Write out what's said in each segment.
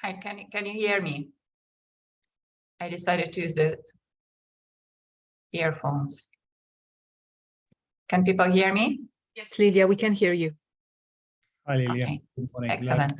Hi, can you hear me? I decided to use the earphones. Can people hear me? Yes, Lilia, we can hear you. Hi, Lilia. Okay, Good morning. excellent.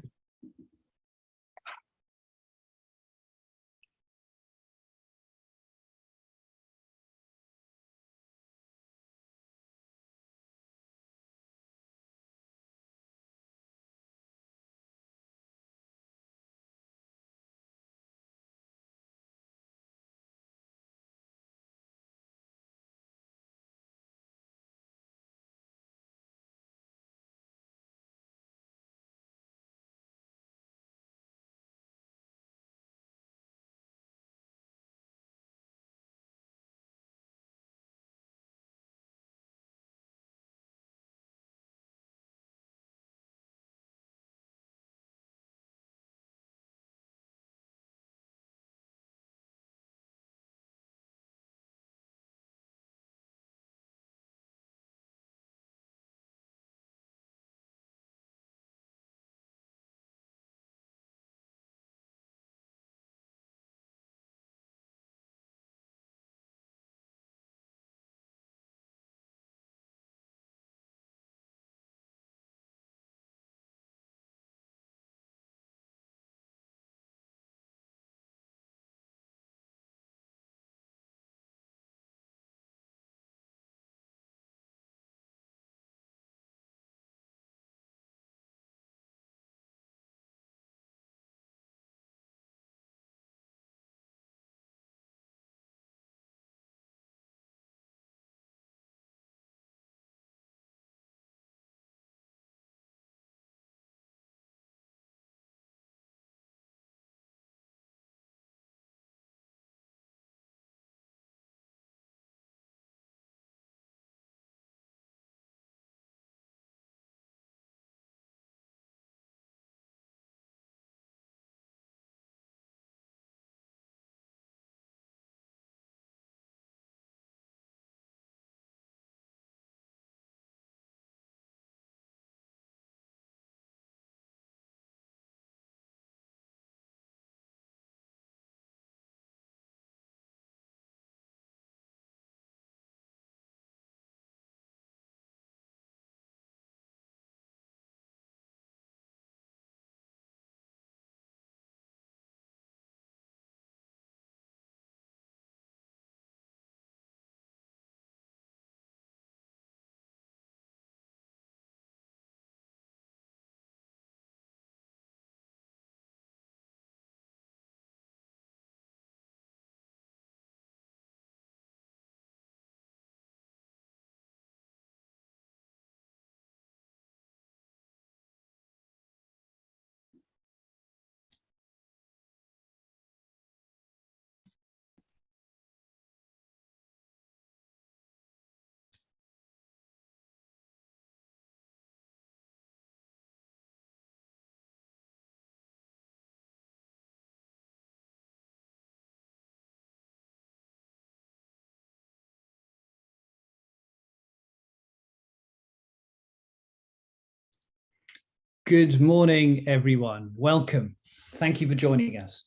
Good morning, everyone. Welcome. Thank you for joining us.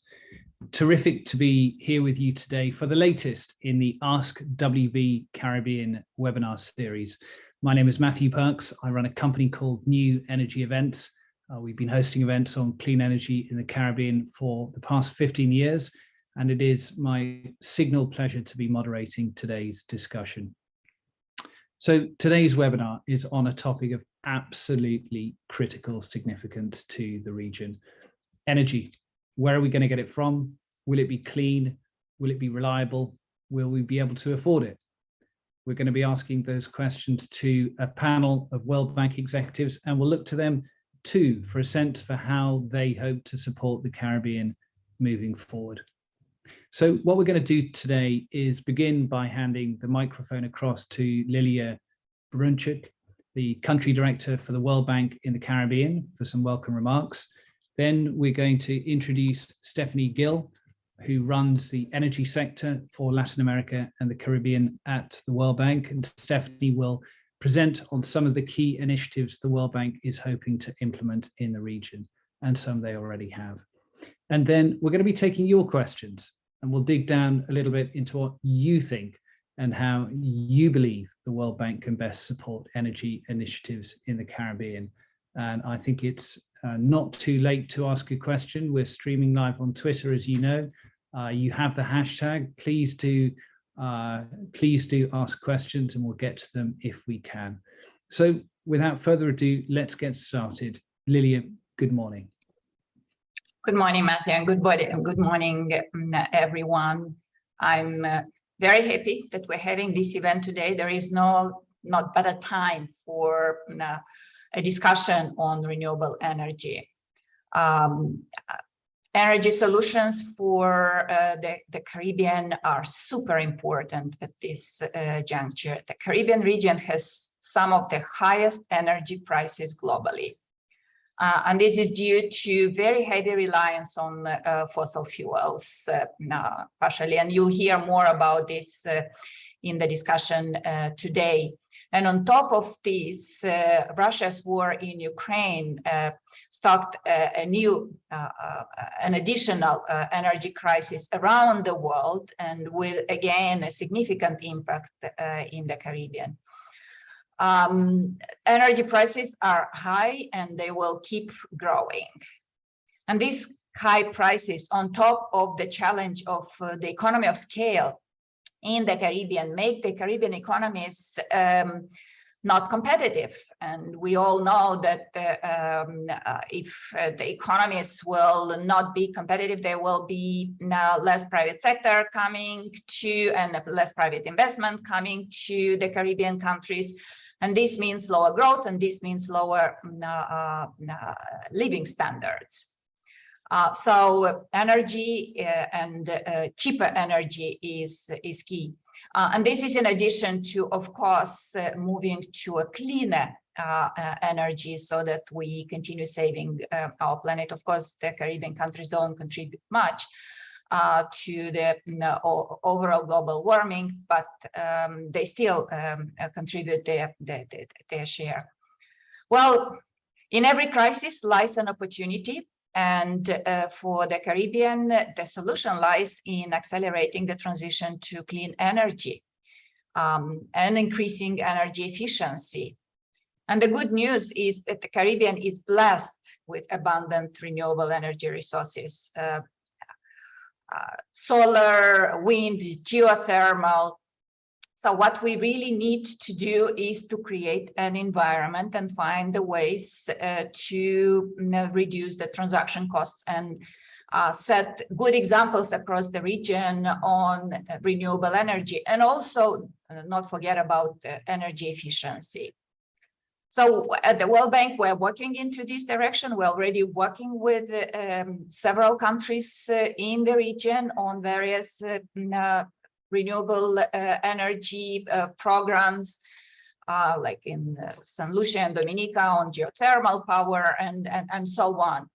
Terrific to be here with you today for the latest in the AskWBCaribbean webinar series. My name is Matthew Perks. I run a company called New Energy Events. We've been hosting events on clean energy in the Caribbean for the past 15 years, and it is my signal pleasure to be moderating today's discussion. So today's webinar is on a topic of absolutely critical significance to the region. Energy. Where are we going to get it from? Will it be clean? Will it be reliable? Will we be able to afford it? We're going to be asking those questions to a panel of World Bank executives, and we'll look to them too for a sense for how they hope to support the Caribbean moving forward. So what we're going to do today is begin by handing the microphone across to Lilia Brunchuk, the country director for the World Bank in the Caribbean, for some welcome remarks. Then we're going to introduce Stephanie Gill, who runs the energy sector for Latin America and the Caribbean at the World Bank. And Stephanie will present on some of the key initiatives the World Bank is hoping to implement in the region, and some they already have. And then we're going to be taking your questions, and we'll dig down a little bit into what you think and how you believe the World Bank can best support energy initiatives in the Caribbean. And I think it's not too late to ask a question. We're streaming live on Twitter, as you know. You have the hashtag. Please do ask questions, and we'll get to them if we can. So without further ado, let's get started. Lilia, good morning. Good morning, Matthew, and good morning, everyone. I'm very happy that we're having this event today. There is not better time for a discussion on renewable energy. Energy solutions for the Caribbean are super important at this juncture. The Caribbean region has some of the highest energy prices globally. And this is due to very heavy reliance on fossil fuels, partially. And you'll hear more about this in the discussion today. And on top of this, Russia's war in Ukraine stoked an additional energy crisis around the world, and with, again, a significant impact in the Caribbean. Energy prices are high, and they will keep growing. And these high prices, on top of the challenge of the economy of scale in the Caribbean, make the Caribbean economies not competitive. And we all know that if the economies will not be competitive, there will be now less private sector coming to, and less private investment coming to the Caribbean countries. And this means lower growth, and this means lower living standards. So energy and cheaper energy is key. And this is in addition to, of course, moving to a cleaner energy so that we continue saving our planet. Of course, the Caribbean countries don't contribute much to the overall global warming, but they still contribute their share. Well, in every crisis lies an opportunity. And for the Caribbean, the solution lies in accelerating the transition to clean energy and increasing energy efficiency. And the good news is that the Caribbean is blessed with abundant renewable energy resources. Solar, wind, geothermal. So what we really need to do is to create an environment and find the ways to reduce the transaction costs and set good examples across the region on renewable energy, and also not forget about energy efficiency. So at the World Bank, we're working into this direction. We're already working with several countries in the region on various renewable energy programs, like in St. Lucia and Dominica on geothermal power and so on.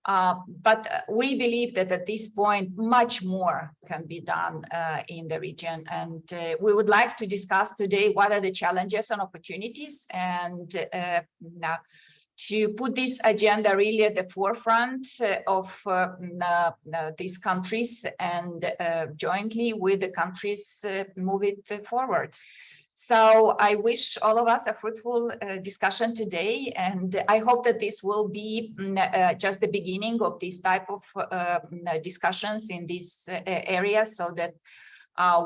But we believe that at this point, much more can be done in the region. And we would like to discuss today what are the challenges and opportunities, and to put this agenda really at the forefront of these countries, and jointly with the countries move it forward. So I wish all of us a fruitful discussion today, and I hope that this will be just the beginning of this type of discussions in this area, so that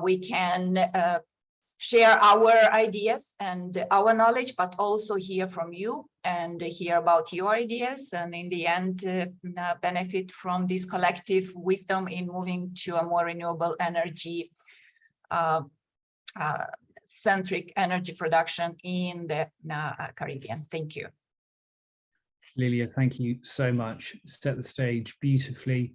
we can share our ideas and our knowledge, but also hear from you and hear about your ideas, and in the end benefit from this collective wisdom in moving to a more renewable energy centric energy production in the Caribbean. Thank you. Lilia, thank you so much. Set the stage beautifully.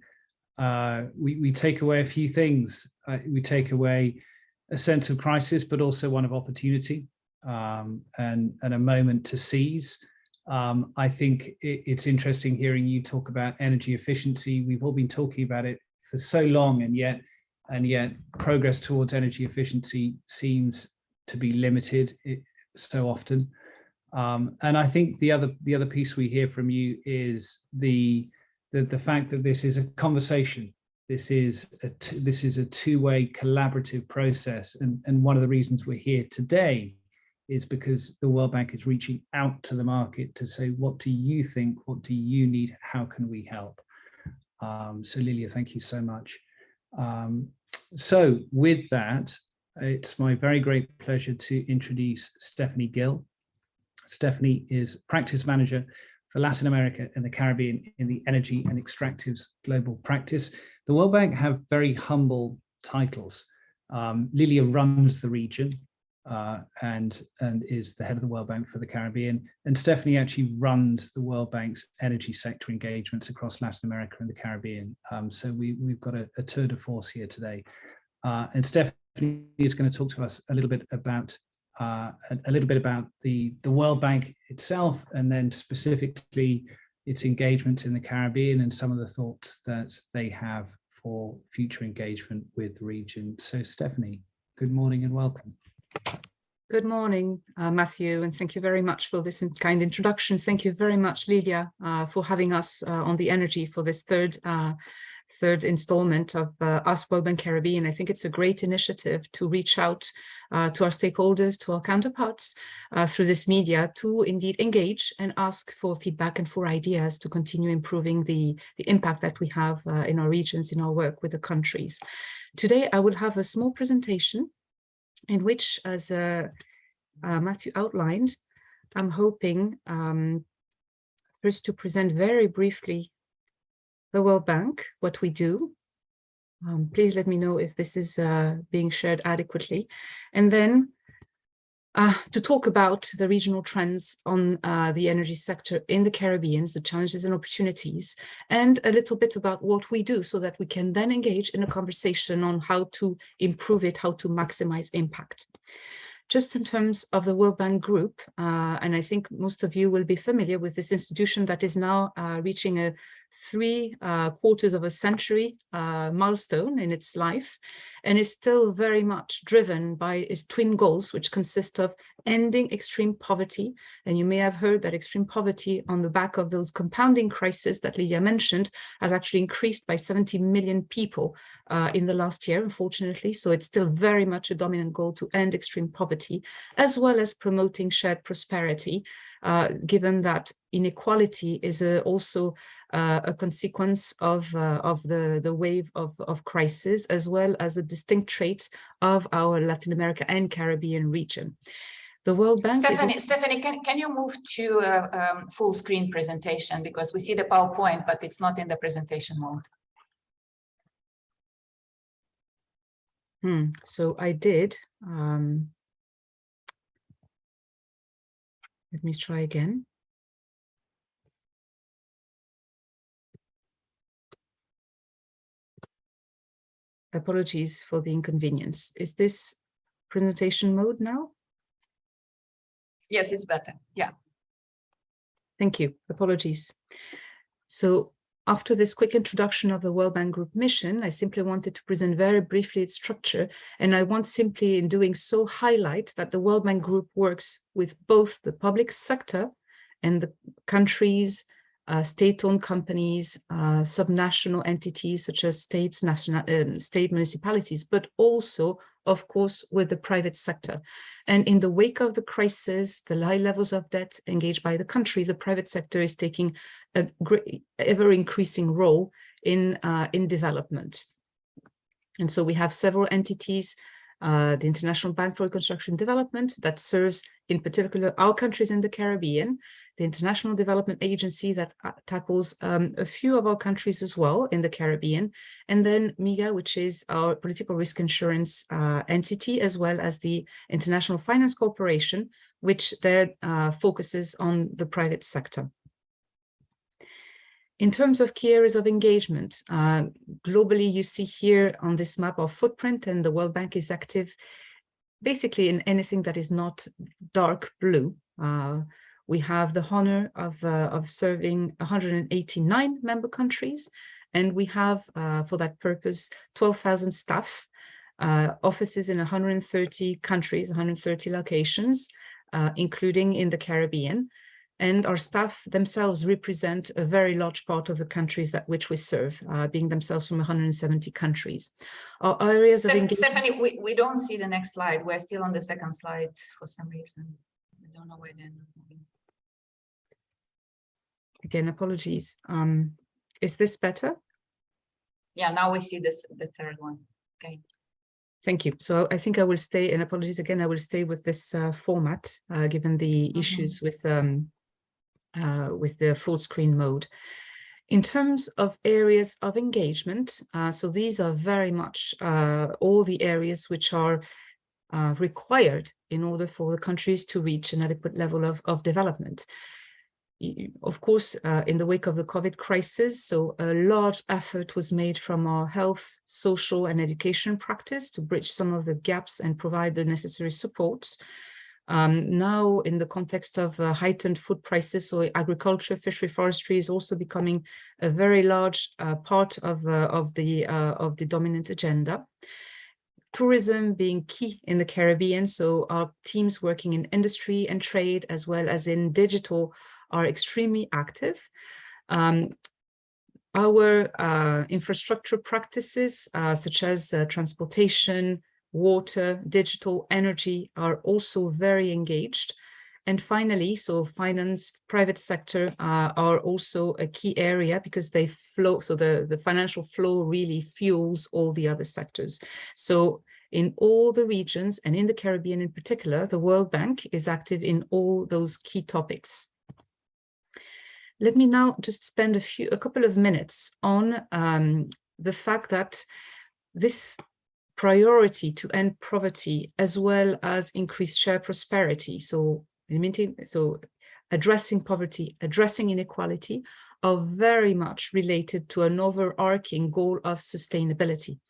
We take away a few things. We take away a sense of crisis, but also one of opportunity, and a moment to seize. I think it's interesting hearing you talk about energy efficiency. We've all been talking about it for so long, and yet progress towards energy efficiency seems to be limited so often. And I think the other piece we hear from you is the the fact that this is a conversation. This is a two-way collaborative process. And one of the reasons we're here today is because the World Bank is reaching out to the market to say, what do you think? What do you need? How can we help? So Lilia, thank you so much. So with that, it's my very great pleasure to introduce Stephanie Gill. Stephanie is practice manager for Latin America and the Caribbean in the Energy and Extractives Global Practice. The World Bank have very humble titles. Lilia runs the region and is the head of the World Bank for the Caribbean. And Stephanie actually runs the World Bank's energy sector engagements across Latin America and the Caribbean. So we've got a tour de force here today. And Stephanie is going to talk to us a little bit about the World Bank itself, and then specifically its engagement in the Caribbean and some of the thoughts that they have for future engagement with the region. So Stephanie, good morning and welcome. Good morning, Matthew, and thank you very much for this kind introduction. Thank you very much, Lilia, for having us on the energy for this third installment of AskWBCaribbean. I think it's a great initiative to reach out to our stakeholders, to our counterparts through this media to indeed engage and ask for feedback and for ideas to continue improving the impact that we have in our regions, in our work with the countries. Today, I will have a small presentation in which, as Matthew outlined, I'm hoping first to present very briefly the World Bank, what we do. Please let me know if this is being shared adequately. And then to talk about the regional trends on the energy sector in the Caribbean, the challenges and opportunities, and a little bit about what we do so that we can then engage in a conversation on how to improve it, how to maximize impact. Just in terms of the World Bank Group, and I think most of you will be familiar with this institution that is now reaching a 3/4 of a century milestone in its life, and is still very much driven by its twin goals, which consist of ending extreme poverty. And you may have heard that extreme poverty on the back of those compounding crises that Lydia mentioned has actually increased by 70 million people in the last year, unfortunately. So it's still very much a dominant goal to end extreme poverty, as well as promoting shared prosperity, given that inequality is also a consequence of the wave of crisis, as well as a distinct trait of our Latin America and Caribbean region. The World Bank Stephanie, can you move to a full screen presentation, because we see the PowerPoint, but it's not in the presentation mode. So I did. Let me try again. Apologies for the inconvenience. Is this presentation mode now? Yes, it's better. Yeah. Thank you. Apologies. So after this quick introduction of the World Bank Group mission, I simply wanted to present very briefly its structure. And I want simply in doing so highlight that the World Bank Group works with both the public sector and the countries, state-owned companies, subnational entities such as states, state municipalities, but also, of course, with the private sector. And in the wake of the crisis, the high levels of debt engaged by the country, the private sector is taking a great, ever-increasing role in development. And so we have several entities, the International Bank for Reconstruction and Development, that serves in particular our countries in the Caribbean, the International Development Agency that tackles a few of our countries as well in the Caribbean, and then MIGA, which is our political risk insurance entity, as well as the International Finance Corporation, which there focuses on the private sector. In terms of key areas of engagement, globally, you see here on this map our footprint, and the World Bank is active basically in anything that is not dark blue. We have the honor of serving 189 member countries, and we have, for that purpose, 12,000 staff, offices in 130 countries, 130 locations, including in the Caribbean. And our staff themselves represent a very large part of the countries that which we serve, being themselves from 170 countries. Our areas of engagement... Stephanie, we don't see the next slide. We're still on the second slide for some reason. I don't know where they're moving. Again, apologies. Is this better? Yeah, now we see this, the third one. Okay. Thank you. So I think I will stay, and apologies again, I will stay with this format, given the issues with the full screen mode. In terms of areas of engagement, so these are very much all the areas which are required in order for the countries to reach an adequate level of development. Of course, in the wake of the COVID crisis, so a large effort was made from our health, social and education practice to bridge some of the gaps and provide the necessary support. Now, in the context of heightened food prices, so agriculture, fishery, forestry is also becoming a very large part of the dominant agenda. Tourism being key in the Caribbean, so our teams working in industry and trade as well as in digital are extremely active. Our infrastructure practices, such as transportation, water, digital, energy, are also very engaged. And finally, so finance, private sector are also a key area because they flow, so the financial flow really fuels all the other sectors. So in all the regions and in the Caribbean in particular, the World Bank is active in all those key topics. Let me now just spend a couple of minutes on the fact that this priority to end poverty as well as increase shared prosperity, so addressing poverty, addressing inequality, are very much related to an overarching goal of sustainability.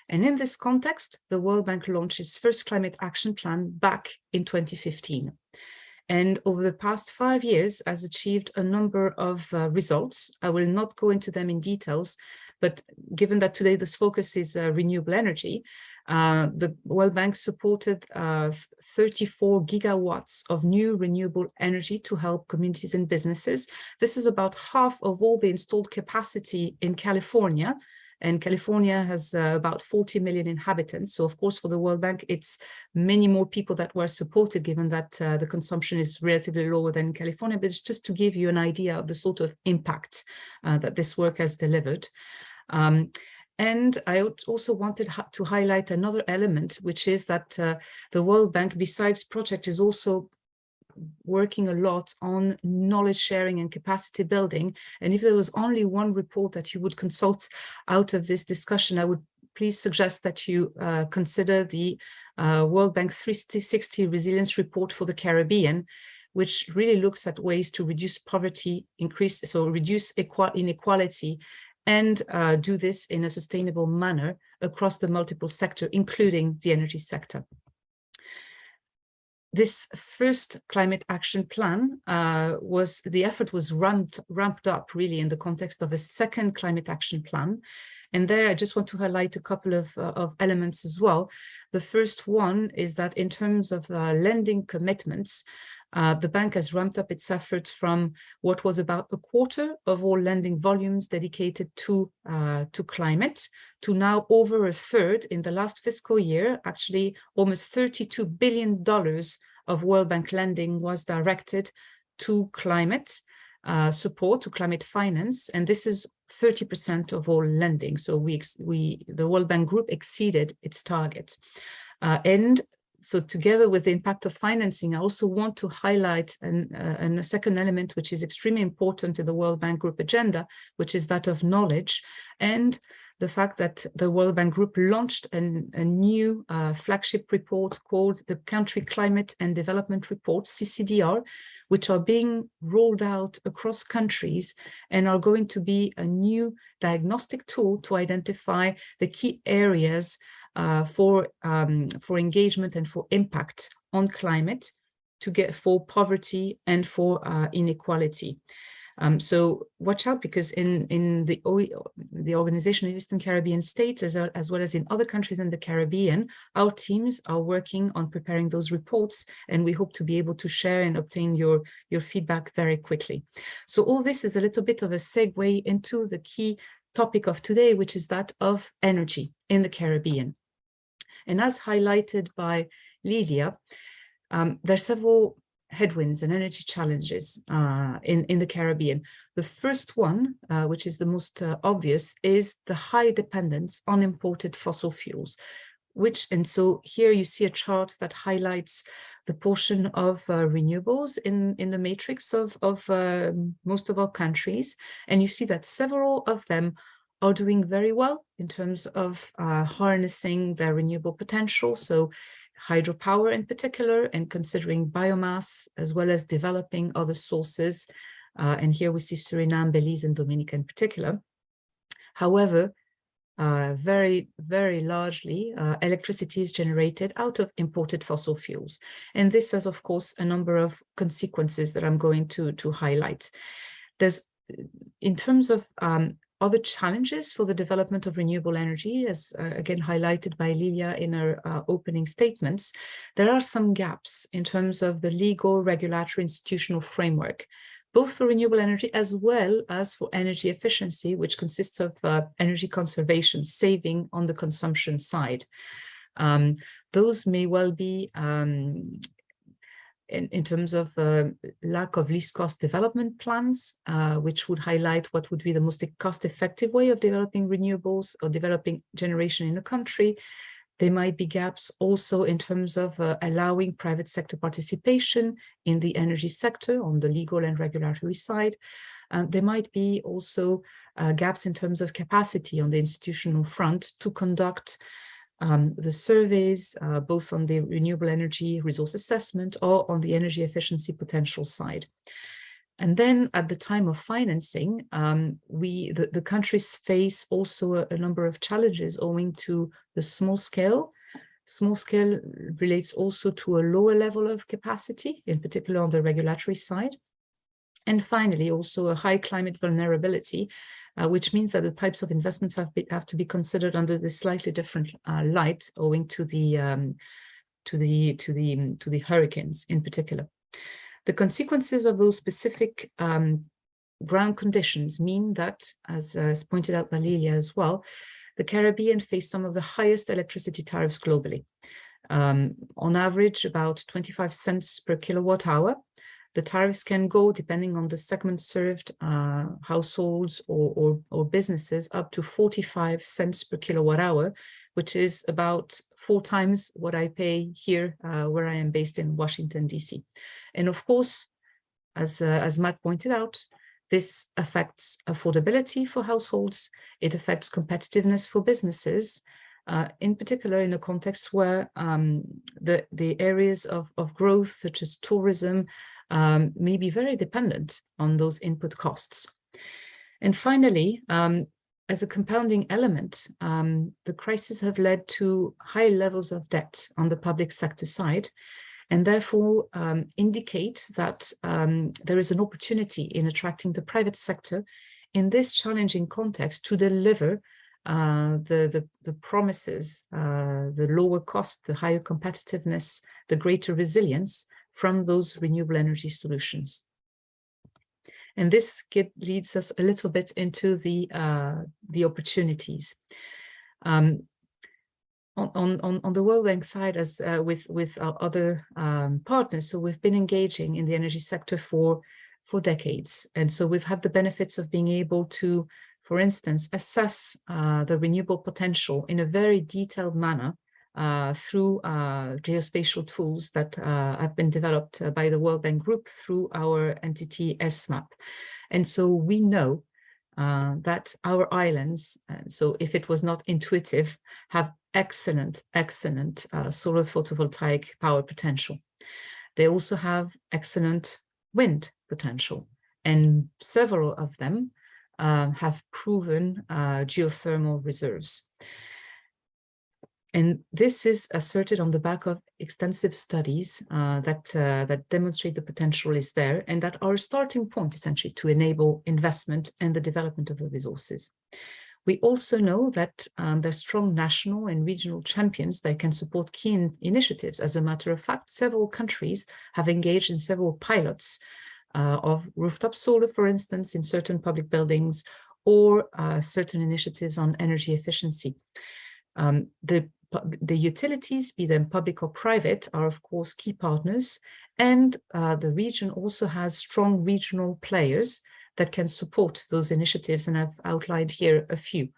And in this context, the World Bank launched its first climate action plan back in 2015. And over the past 5 years has achieved a number of results. I will not go into them in details, but given that today this focus is renewable energy, the World Bank supported 34 gigawatts of new renewable energy to help communities and businesses. This is about half of all the installed capacity in California. And California has about 40 million inhabitants. So of course, for the World Bank, it's many more people that were supported, given that the consumption is relatively lower than in California. But it's just to give you an idea of the sort of impact that this work has delivered. And I also wanted to highlight another element, which is that the World Bank, besides project, is also working a lot on knowledge sharing and capacity building. And if there was only one report that you would consult out of this discussion, I would please suggest that you consider the World Bank 360 Resilience Report for the Caribbean, which really looks at ways to reduce poverty, reduce inequality, and do this in a sustainable manner across the multiple sectors, including the energy sector. This first climate action plan the effort was ramped up really in the context of a second climate action plan. And there I just want to highlight a couple of elements as well. The first one is that in terms of lending commitments, the bank has ramped up its efforts from what was about a quarter of all lending volumes dedicated to climate to now over a third in the last fiscal year. Actually, almost $32 billion of World Bank lending was directed to climate support, to climate finance, and this is 30% of all lending. So the World Bank Group exceeded its target. And so together with the impact of financing, I also want to highlight a second element, which is extremely important in the World Bank Group agenda, which is that of knowledge, and the fact that the World Bank Group launched a new flagship report called the Country Climate and Development Report, CCDR, which are being rolled out across countries and are going to be a new diagnostic tool to identify the key areas for engagement and for impact on climate, for poverty and for inequality. So watch out, because in the Organization of Eastern Caribbean States, as well as in other countries in the Caribbean, our teams are working on preparing those reports, and we hope to be able to share and obtain your feedback very quickly. So all this is a little bit of a segue into the key topic of today, which is that of energy in the Caribbean. And as highlighted by Lilia, there are several headwinds and energy challenges in the Caribbean. The first one, which is the most obvious, is the high dependence on imported fossil fuels, and so here you see a chart that highlights the portion of renewables in the matrix of most of our countries. And you see that several of them are doing very well in terms of harnessing their renewable potential. So hydropower in particular, and considering biomass, as well as developing other sources. And here we see Suriname, Belize, and Dominica in particular. However, very, very largely, electricity is generated out of imported fossil fuels. And this has, of course, a number of consequences that I'm going to highlight. There's, in terms of other challenges for the development of renewable energy, as again highlighted by Lilia in her opening statements, there are some gaps in terms of the legal, regulatory, institutional framework, both for renewable energy as well as for energy efficiency, which consists of energy conservation, saving on the consumption side. Those may well be in terms of lack of least cost development plans, which would highlight what would be the most cost-effective way of developing renewables or developing generation in a country. There might be gaps also in terms of allowing private sector participation in the energy sector on the legal and regulatory side. There might be also gaps in terms of capacity on the institutional front to conduct the surveys, both on the renewable energy resource assessment or on the energy efficiency potential side. And then at the time of financing, the countries face also a number of challenges owing to the small scale. Small scale relates also to a lower level of capacity, in particular on the regulatory side. And finally, also a high climate vulnerability, which means that the types of investments have to be considered under this slightly different light, owing to the hurricanes in particular. The consequences of those specific ground conditions mean that, as pointed out by Lilia as well, the Caribbean face some of the highest electricity tariffs globally. On average, about 25 cents per kilowatt hour. The tariffs can go, depending on the segment served, households or businesses, up to 45 cents per kilowatt hour, which is about 4 times what I pay here, where I am based in Washington, D.C. And of course, as Matt pointed out, this affects affordability for households. It affects competitiveness for businesses, in particular in a context where the areas of growth, such as tourism, may be very dependent on those input costs. And finally, as a compounding element, the crisis have led to high levels of debt on the public sector side, and therefore indicate that there is an opportunity in attracting the private sector in this challenging context to deliver the promises, the lower cost, the higher competitiveness, the greater resilience from those renewable energy solutions. And this leads us a little bit into the opportunities. On the World Bank side, as with our other partners, so we've been engaging in the energy sector for decades. And so we've had the benefits of being able to, for instance, assess the renewable potential in a very detailed manner through geospatial tools that have been developed by the World Bank Group through our entity SMAP. And so we know that our islands, so if it was not intuitive, have excellent solar photovoltaic power potential. They also have excellent wind potential, and several of them have proven geothermal reserves. And this is asserted on the back of extensive studies that demonstrate the potential is there and that are a starting point essentially to enable investment and the development of the resources. We also know that there's strong national and regional champions that can support key initiatives. As a matter of fact, several countries have engaged in several pilots of rooftop solar, for instance, in certain public buildings, or certain initiatives on energy efficiency. The utilities, be them public or private, are of course key partners, and the region also has strong regional players that can support those initiatives, and I've outlined here a few,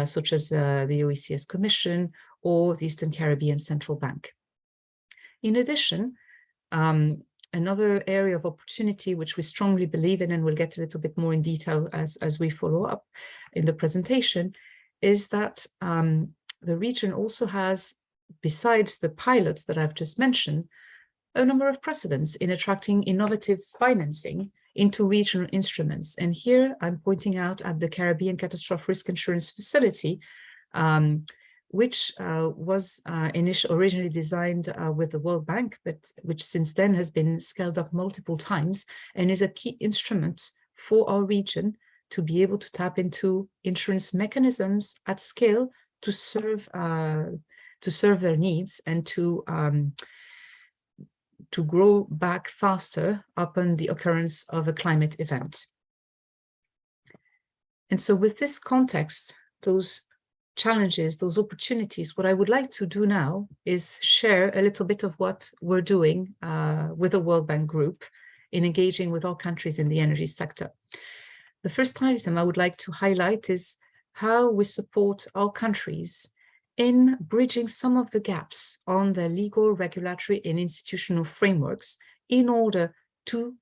such as the OECS Commission or the Eastern Caribbean Central Bank. In addition, another area of opportunity which we strongly believe in, and we'll get a little bit more in detail as we follow up in the presentation, is that the region also has, besides the pilots that I've just mentioned, a number of precedents in attracting innovative financing into regional instruments. And here I'm pointing out at the Caribbean Catastrophe Risk Insurance Facility, which was originally designed with the World Bank, but which since then has been scaled up multiple times and is a key instrument for our region to be able to tap into insurance mechanisms at scale to serve their needs and to grow back faster upon the occurrence of a climate event. And so with this context, those challenges, those opportunities, what I would like to do now is share a little bit of what we're doing with the World Bank Group in engaging with all countries in the energy sector. The first item I would like to highlight is how we support our countries in bridging some of the gaps on their legal, regulatory, and institutional frameworks in order to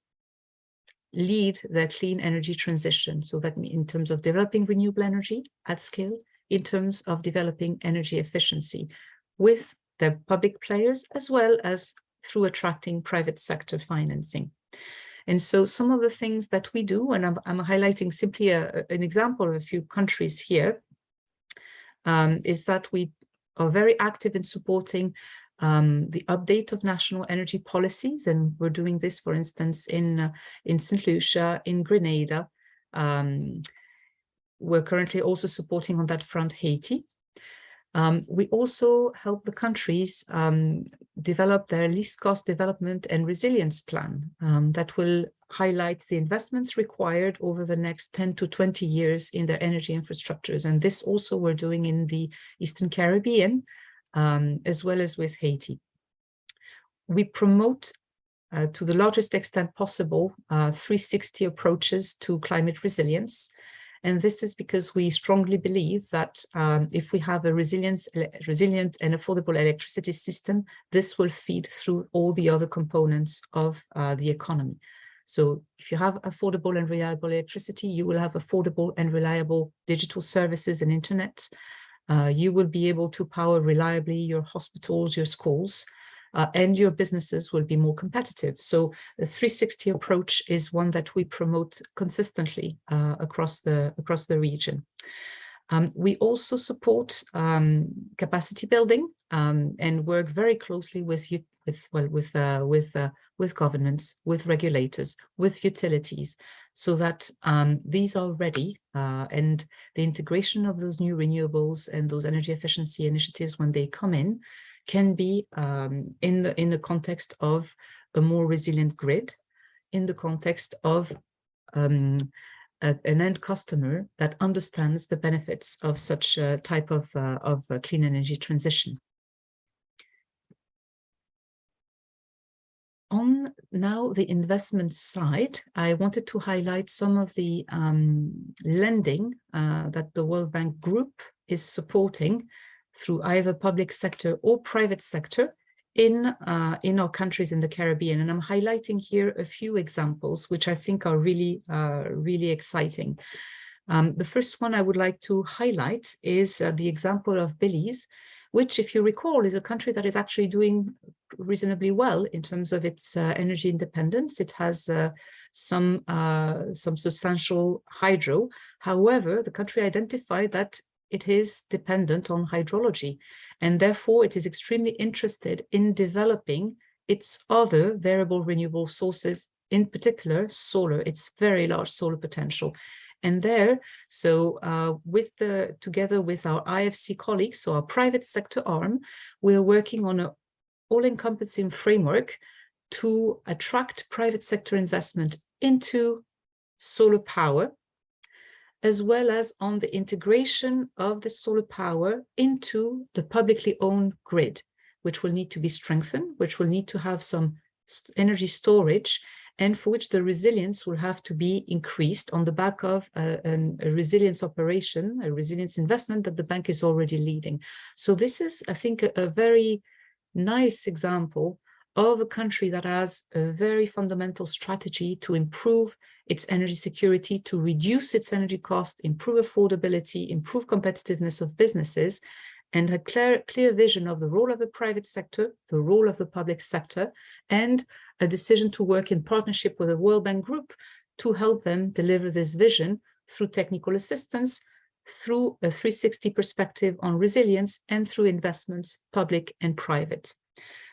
lead their clean energy transition. So that in terms of developing renewable energy at scale, in terms of developing energy efficiency with their public players, as well as through attracting private sector financing. And so some of the things that we do, and I'm highlighting simply an example of a few countries here, is that we are very active in supporting the update of national energy policies. And we're doing this, for instance, in St. Lucia, in Grenada. We're currently also supporting on that front Haiti. We also help the countries develop their least cost development and resilience plan that will highlight the investments required over the next 10 to 20 years in their energy infrastructures. And this also we're doing in the Eastern Caribbean, as well as with Haiti. We promote to the largest extent possible 360 approaches to climate resilience. And this is because we strongly believe that if we have a resilient and affordable electricity system, this will feed through all the other components of the economy. So if you have affordable and reliable electricity, you will have affordable and reliable digital services and internet. You will be able to power reliably your hospitals, your schools, and your businesses will be more competitive. So the 360 approach is one that we promote consistently across the region. We also support capacity building and work very closely with governments, with regulators, with utilities, so that these are ready and the integration of those new renewables and those energy efficiency initiatives when they come in can be in the context of a more resilient grid, in the context of an end customer that understands the benefits of such a type of clean energy transition. On now the investment side, I wanted to highlight some of the lending that the World Bank Group is supporting through either public sector or private sector in our countries in the Caribbean. And I'm highlighting here a few examples, which I think are really exciting. The first one I would like to highlight is the example of Belize, which, if you recall, is a country that is actually doing reasonably well in terms of its energy independence. It has some substantial hydro. However, the country identified that it is dependent on hydrology, and therefore it is extremely interested in developing its other variable renewable sources, in particular solar, its very large solar potential. And there, so together with our IFC colleagues, so our private sector arm, we are working on an all-encompassing framework to attract private sector investment into solar power, as well as on the integration of the solar power into the publicly owned grid, which will need to be strengthened, which will need to have some energy storage, and for which the resilience will have to be increased on the back of a resilience operation, a resilience investment that the bank is already leading. So this is, I think, a very nice example of a country that has a very fundamental strategy to improve its energy security, to reduce its energy cost, improve affordability, improve competitiveness of businesses, and a clear vision of the role of the private sector, the role of the public sector, and a decision to work in partnership with the World Bank Group to help them deliver this vision through technical assistance, through a 360 perspective on resilience, and through investments, public and private.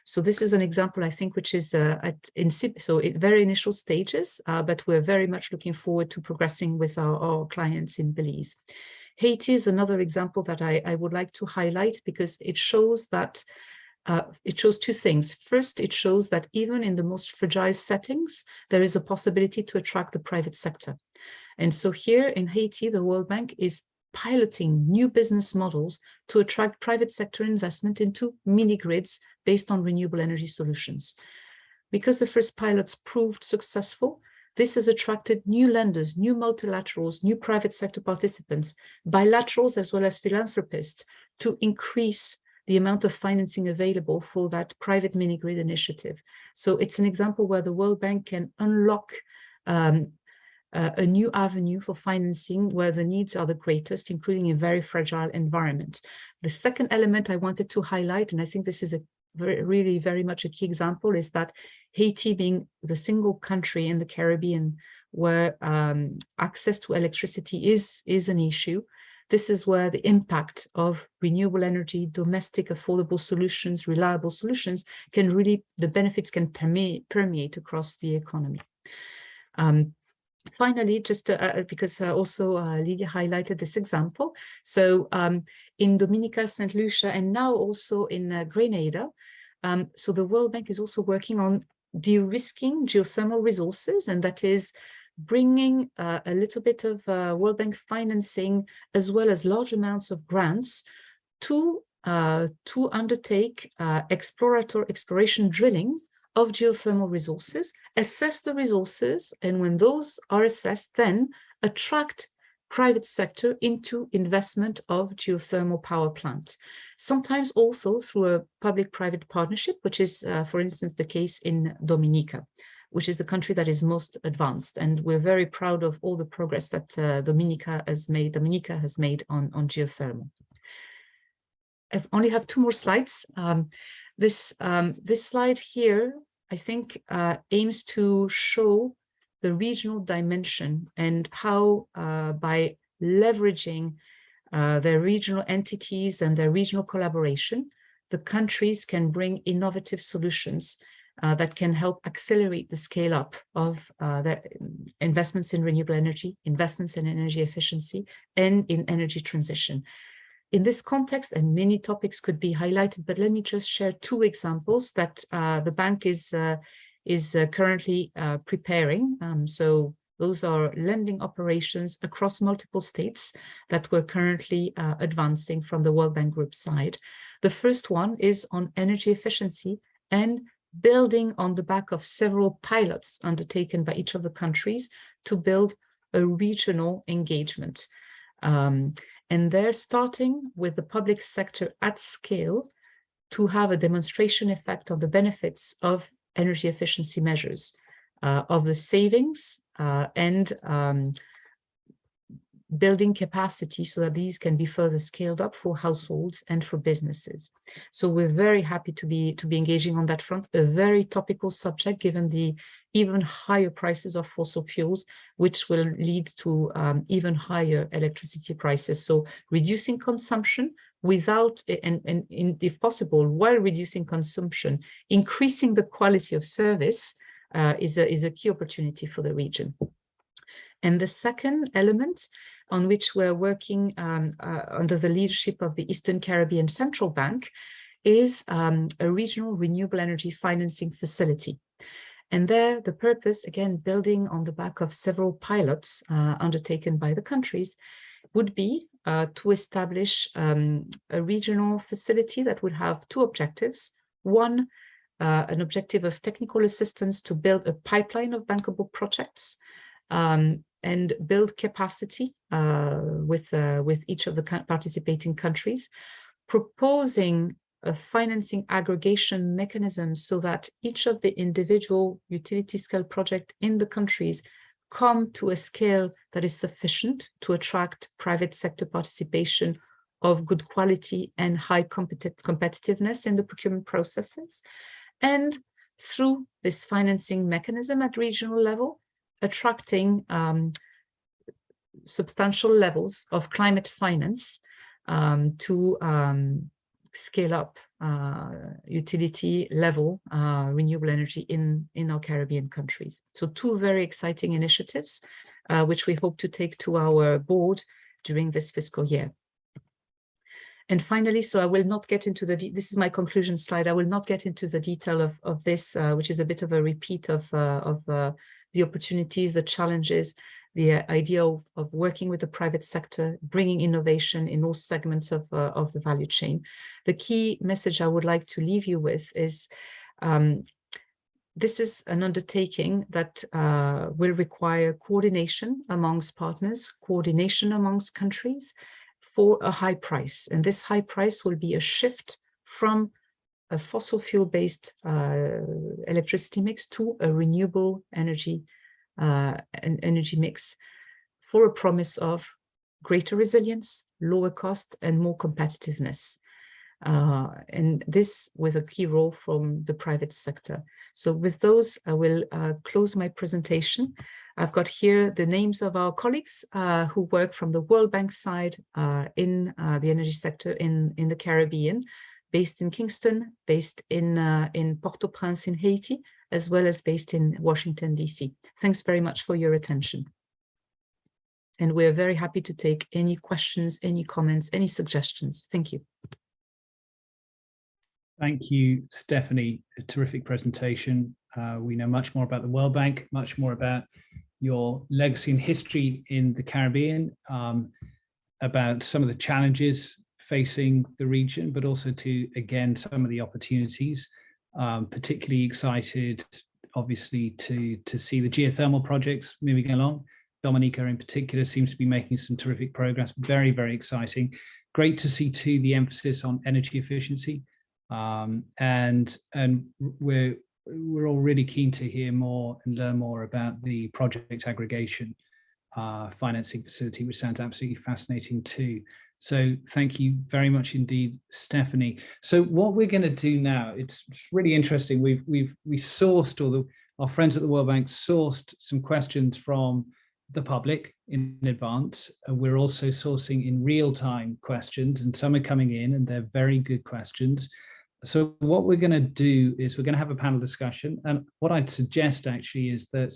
So this is an example, I think, which is at very initial stages, but we're very much looking forward to progressing with our clients in Belize. Haiti is another example that I would like to highlight because it shows that it shows two things. First, it shows that even in the most fragile settings, there is a possibility to attract the private sector. And so here in Haiti, the World Bank is piloting new business models to attract private sector investment into mini grids based on renewable energy solutions. Because the first pilots proved successful, this has attracted new lenders, new multilaterals, new private sector participants, bilaterals as well as philanthropists to increase the amount of financing available for that private mini grid initiative. So it's an example where the World Bank can unlock a new avenue for financing where the needs are the greatest, including a very fragile environment. The second element I wanted to highlight, and I think this is really very much a key example, is that Haiti being the single country in the Caribbean where access to electricity is an issue. This is where the impact of renewable energy, domestic affordable solutions, reliable solutions can really, the benefits can permeate across the economy. Finally, just because also Lydia highlighted this example. So in Dominica, St. Lucia, and now also in Grenada, so the World Bank is also working on de-risking geothermal resources, and that is bringing a little bit of World Bank financing as well as large amounts of grants to undertake exploration drilling of geothermal resources, assess the resources, and when those are assessed, then attract private sector into investment of geothermal power plant. Sometimes also through a public-private partnership, which is, for instance, the case in Dominica, which is the country that is most advanced. And we're very proud of all the progress that Dominica has made on geothermal. I only have 2 more slides. This slide here, I think, aims to show the regional dimension and how by leveraging their regional entities and their regional collaboration, the countries can bring innovative solutions that can help accelerate the scale up of their investments in renewable energy, investments in energy efficiency, and in energy transition. In this context, and many topics could be highlighted, but let me just share 2 examples that the bank is currently preparing. So those are lending operations across multiple states that we're currently advancing from the World Bank Group side. The first one is on energy efficiency and building on the back of several pilots undertaken by each of the countries to build a regional engagement. And they're starting with the public sector at scale to have a demonstration effect of the benefits of energy efficiency measures, of the savings and building capacity so that these can be further scaled up for households and for businesses. So we're very happy to be engaging on that front, a very topical subject given the even higher prices of fossil fuels, which will lead to even higher electricity prices. So reducing consumption without, and if possible, while reducing consumption, increasing the quality of service is a key opportunity for the region. And the second element on which we're working under the leadership of the Eastern Caribbean Central Bank is a regional renewable energy financing facility. And there, the purpose, again, building on the back of several pilots undertaken by the countries, would be to establish a regional facility that would have two objectives. One, an objective of technical assistance to build a pipeline of bankable projects and build capacity with each of the participating countries, proposing a financing aggregation mechanism so that each of the individual utility scale projects in the countries come to a scale that is sufficient to attract private sector participation of good quality and high competitiveness in the procurement processes. And through this financing mechanism at regional level, attracting substantial levels of climate finance to scale up utility level renewable energy in our Caribbean countries. So two very exciting initiatives, which we hope to take to our board during this fiscal year. And finally, so I will not get into this is my conclusion slide. I will not get into the detail of this, which is a bit of a repeat of the opportunities, the challenges, the idea of working with the private sector, bringing innovation in all segments of the value chain. The key message I would like to leave you with is this is an undertaking that will require coordination amongst partners, coordination amongst countries for a high price. And this high price will be a shift from a fossil fuel-based electricity mix to a renewable energy energy mix for a promise of greater resilience, lower cost, and more competitiveness. And this with a key role from the private sector. So with those, I will close my presentation. I've got here the names of our colleagues who work from the World Bank side in the energy sector in the Caribbean, based in Kingston, based in Port-au-Prince in Haiti, as well as based in Washington, D.C. Thanks very much for your attention. And we're very happy to take any questions, any comments, any suggestions. Thank you. Thank you, Stephanie. A terrific presentation. We know much more about the World Bank, much more about your legacy and history in the Caribbean, about some of the challenges facing the region, but also to, again, some of the opportunities. Particularly excited, obviously, to see the geothermal projects moving along. Dominica in particular seems to be making some terrific progress. Very, very exciting. Great to see too the emphasis on energy efficiency. And we're all really keen to hear more and learn more about the project aggregation financing facility, which sounds absolutely fascinating too. So thank you very much indeed, Stephanie. So what we're going to do now, it's really interesting. We sourced, or our friends at the World Bank sourced some questions from the public in advance. We're also sourcing in real time questions, and some are coming in and they're very good questions. So what we're going to do is we're going to have a panel discussion. And what I'd suggest actually is that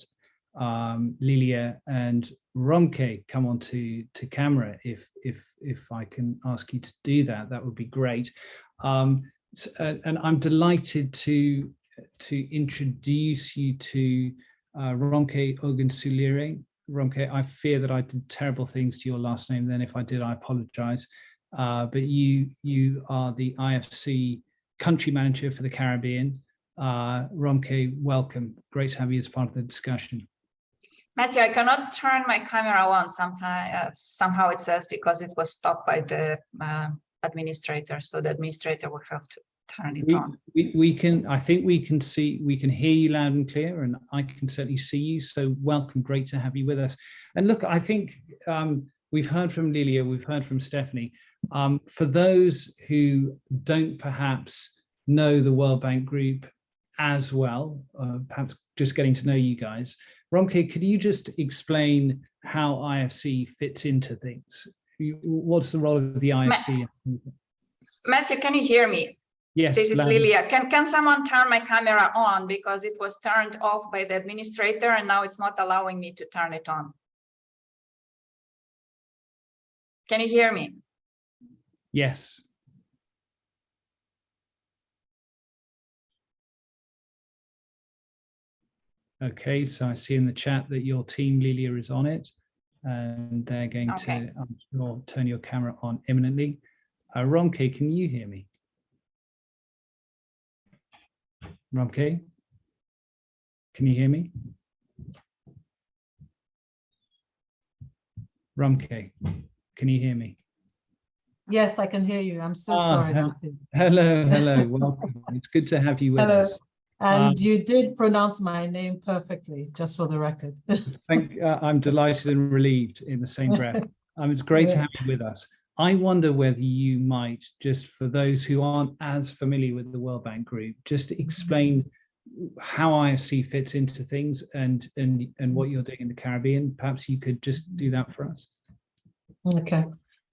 Lilia and Romke come onto camera. If I can ask you to do that, that would be great. And I'm delighted to introduce you to Romke Ogunsulire. Romke, I fear that I did terrible things to your last name. Then, if I did, I apologize. But you are the IFC country manager for the Caribbean. Romke, welcome. Great to have you as part of the discussion. Matthew, I cannot turn my camera on. Somehow it says because it was stopped by the administrator. So the administrator will have to turn it on. We can. I think we can see. We can hear you loud and clear, and I can certainly see you. So welcome. Great to have you with us. And look, I think we've heard from Lilia, we've heard from Stephanie. For those who don't perhaps know the World Bank Group as well, perhaps just getting to know you guys, Romke, could you just explain how IFC fits into things? What's the role of the IFC? Matthew, can you hear me? Yes. This is Lilia. Can someone turn my camera on, because it was turned off by the administrator and now it's not allowing me to turn it on. Can you hear me? Yes. Okay, so I see in the chat that your team, Lilia, is on it, and they're going to, I'm sure, turn your camera on imminently. Romke, can you hear me? Romke, can you hear me? Romke, can you hear me? Yes, I can hear you. I'm so sorry, Matthew. Hello, welcome. It's good to have you with us. And you did pronounce my name perfectly, just for the record. I'm delighted and relieved in the same breath. It's great to have you with us. I wonder whether you might, just for those who aren't as familiar with the World Bank Group, just explain how IFC fits into things and what you're doing in the Caribbean. Perhaps you could just do that for us. Okay.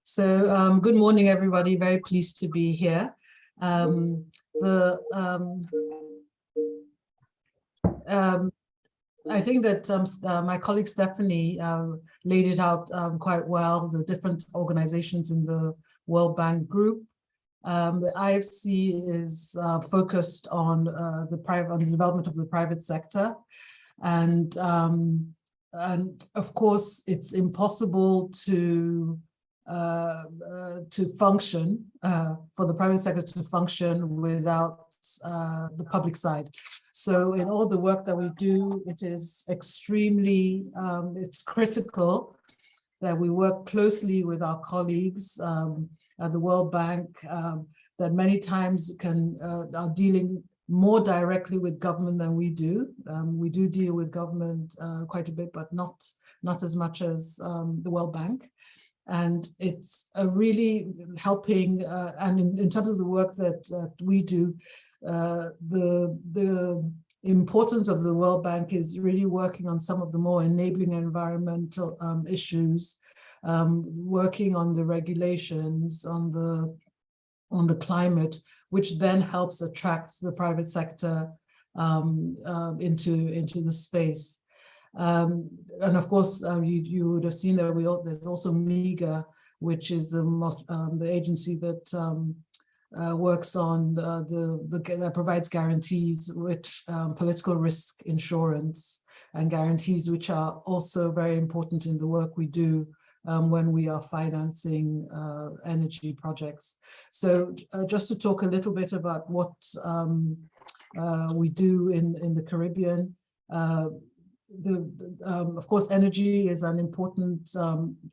So good morning, everybody. Very pleased to be here. I think that my colleague Stephanie laid it out quite well, the different organizations in the World Bank Group. The IFC is focused on the development of the private sector, and of course it's impossible to function for the private sector to function without the public side. So in all the work that we do, it is extremely, it's critical that we work closely with our colleagues at the World Bank that many times are dealing more directly with government than we do. We do deal with government quite a bit, but not as much as the World Bank. And it's really helping, and in terms of the work that we do, the importance of the World Bank is really working on some of the more enabling environmental issues, working on the regulations, on the climate, which then helps attract the private sector into the space. And of course, you would have seen that there's also MEGA, which is the agency that works on that provides guarantees, which political risk insurance and guarantees, which are also very important in the work we do when we are financing energy projects. So just to talk a little bit about what we do in the Caribbean. Of course, energy is an important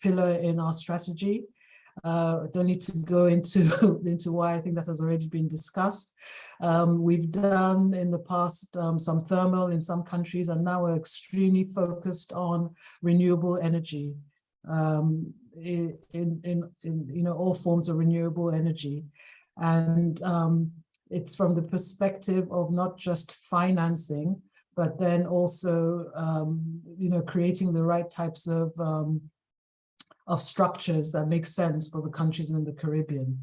pillar in our strategy. Don't need to go into why. I think that has already been discussed. We've done in the past some thermal in some countries, and now we're extremely focused on renewable energy in all forms of renewable energy, and it's from the perspective of not just financing, but then also creating the right types of structures that make sense for the countries in the Caribbean.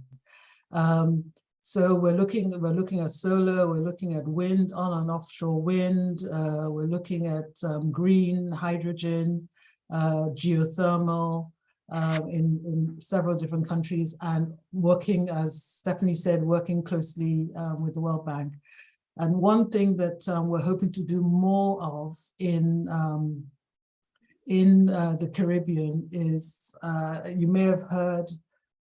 So we're looking at solar, we're looking at wind, on and offshore wind, we're looking at green hydrogen, geothermal in several different countries, and working, as Stephanie said, working closely with the World Bank. And one thing that we're hoping to do more of in the Caribbean is, you may have heard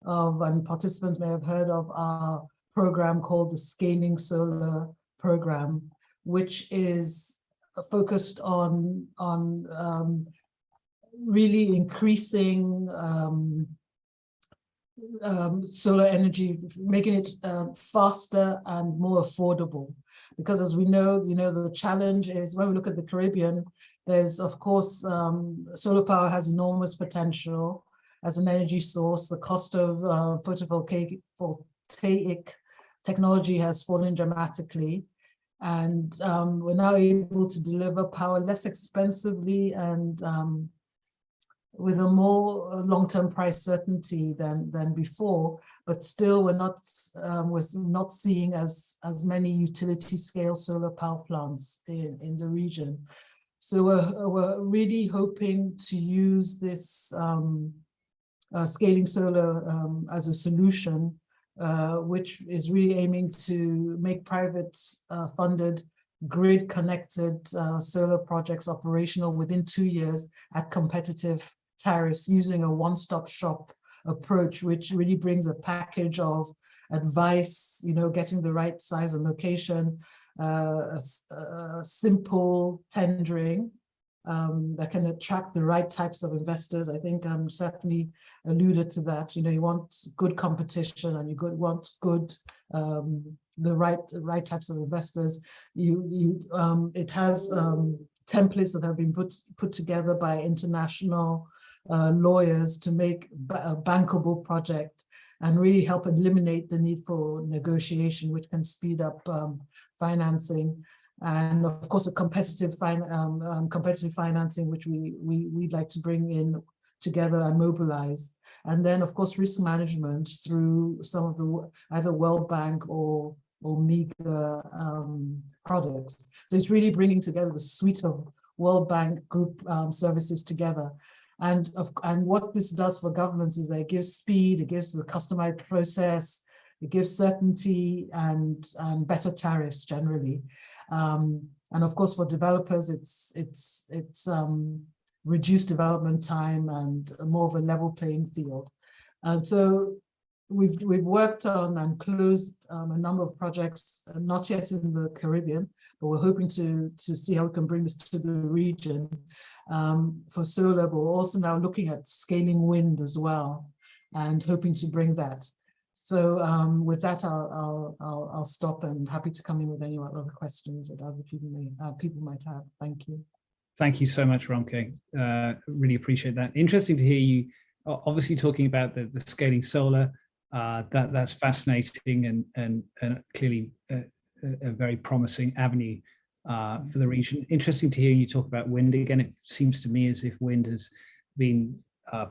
of, and participants may have heard of, our program called the Scaling Solar Program, which is focused on really increasing solar energy, making it faster and more affordable. Because as we know, the challenge is when we look at the Caribbean, there's, of course, solar power has enormous potential, as an energy source. The cost of photovoltaic technology has fallen dramatically. And we're now able to deliver power less expensively and with a more long-term price certainty than before, but still we're not seeing as many utility scale solar power plants in the region. So we're really hoping to use this scaling solar as a solution, which is really aiming to make private funded grid connected solar projects operational within 2 years at competitive tariffs, using a one-stop shop approach, which really brings a package of advice, getting the right size and location, simple tendering that can attract the right types of investors. I think Stephanie alluded to that. You want good competition and you want good the right types of investors. It has templates that have been put together by international lawyers to make a bankable project and really help eliminate the need for negotiation, which can speed up financing. And of course, a competitive financing, which we'd like to bring in together and mobilize. And then, of course, risk management through some of the either World Bank or MEGA products. So it's really bringing together the suite of World Bank group services together. And what this does for governments is that it gives speed, it gives the customized process, it gives certainty and better tariffs generally. And of course, for developers, it's reduced development time and more of a level playing field. And so we've worked on and closed a number of projects, not yet in the Caribbean, but we're hoping to see how we can bring this to the region for solar. But we're also now looking at scaling wind as well, and hoping to bring that. So with that, I'll stop, and happy to come in with any other questions that other people might have. Thank you. Thank you so much, Ronke. Really appreciate that. Interesting to hear you obviously talking about the scaling solar. That's fascinating and clearly a very promising avenue for the region. Interesting to hear you talk about wind. Again, it seems to me as if wind has been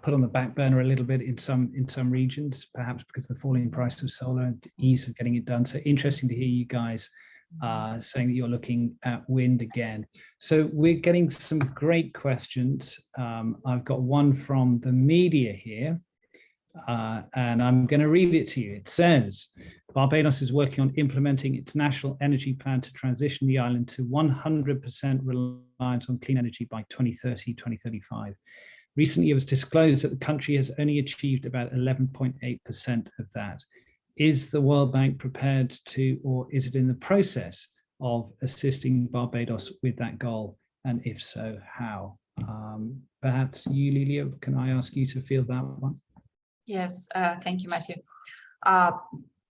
put on the back burner a little bit in some regions, perhaps because of the falling price of solar and ease of getting it done. So interesting to hear you guys saying that you're looking at wind again. So we're getting some great questions. I've got one from the media here, and I'm going to read it to you. It says, Barbados is working on implementing its national energy plan to transition the island to 100% reliance on clean energy by 2030-2035. Recently, it was disclosed that the country has only achieved about 11.8% of that. Is the World Bank prepared to, or is it in the process of assisting Barbados with that goal? And if so, how? Perhaps you, Lilia, can I ask you to field that one? Yes, thank you, Matthew.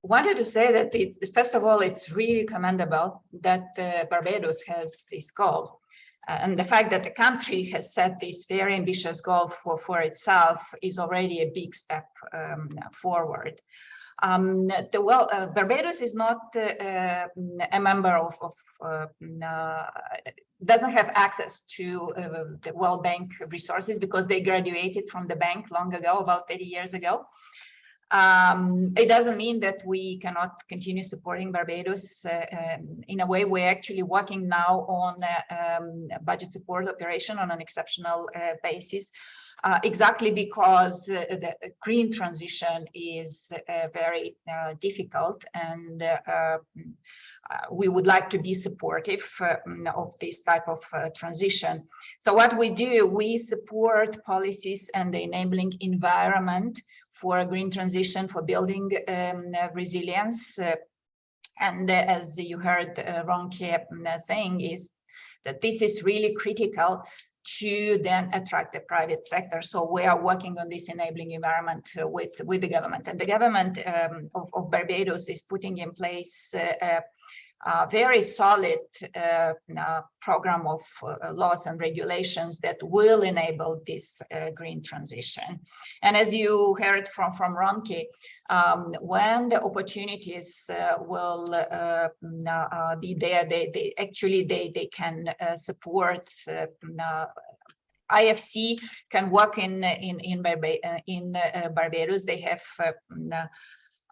Wanted to say that first of all, it's really commendable that Barbados has this goal. And the fact that the country has set this very ambitious goal for itself is already a big step forward. Barbados is not a member doesn't have access to the World Bank resources because they graduated from the bank long ago, about 30 years ago. It doesn't mean that we cannot continue supporting Barbados. In a way, we're actually working now on a budget support operation on an exceptional basis, exactly because the green transition is very difficult, and we would like to be supportive of this type of transition. So what we do, we support policies and the enabling environment for a green transition, for building resilience. And as you heard Ronke saying, is that this is really critical to then attract the private sector. So we are working on this enabling environment with the government. And the government of Barbados is putting in place very solid program of laws and regulations that will enable this green transition. And as you heard from Ronke, when the opportunities will be there, they can support. IFC can work in Barbados. They have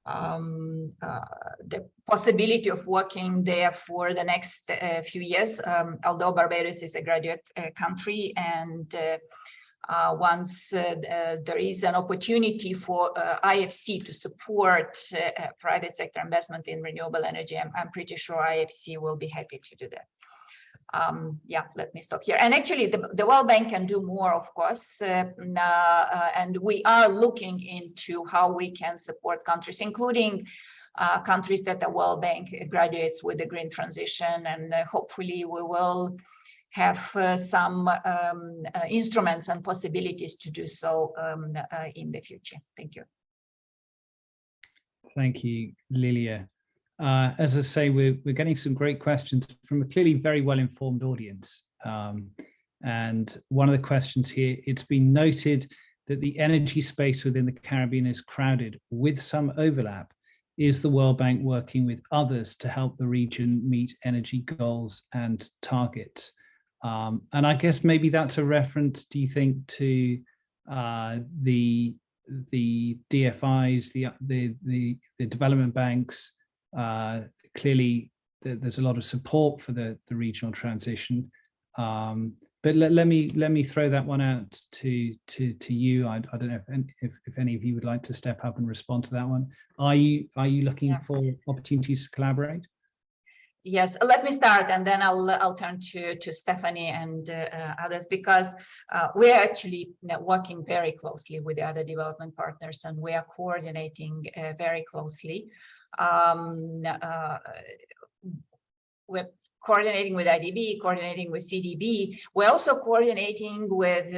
the possibility of working there for the next few years, although Barbados is a graduate country, and once there is an opportunity for IFC to support private sector investment in renewable energy, I'm pretty sure IFC will be happy to do that. Yeah, let me stop here. And actually, the World Bank can do more, of course, and we are looking into how we can support countries, including countries that the World Bank graduates with the green transition, and hopefully we will have some instruments and possibilities to do so in the future. Thank you. Thank you, Lilia. As I say, we're getting some great questions from a clearly very well-informed audience. And one of the questions here, it's been noted that the energy space within the Caribbean is crowded with some overlap. Is the World Bank working with others to help the region meet energy goals and targets? And I guess maybe that's a reference, do you think, to the DFIs, the development banks? Clearly, there's a lot of support for the regional transition, but let me throw that one out to you. I don't know if any of you would like to step up and respond to that one. Are you looking for opportunities to collaborate? Yes, let me start, and then I'll turn to Stephanie and others, because we are actually working very closely with the other development partners, and we are coordinating very closely. We're coordinating with IDB, coordinating with CDB. We're also coordinating with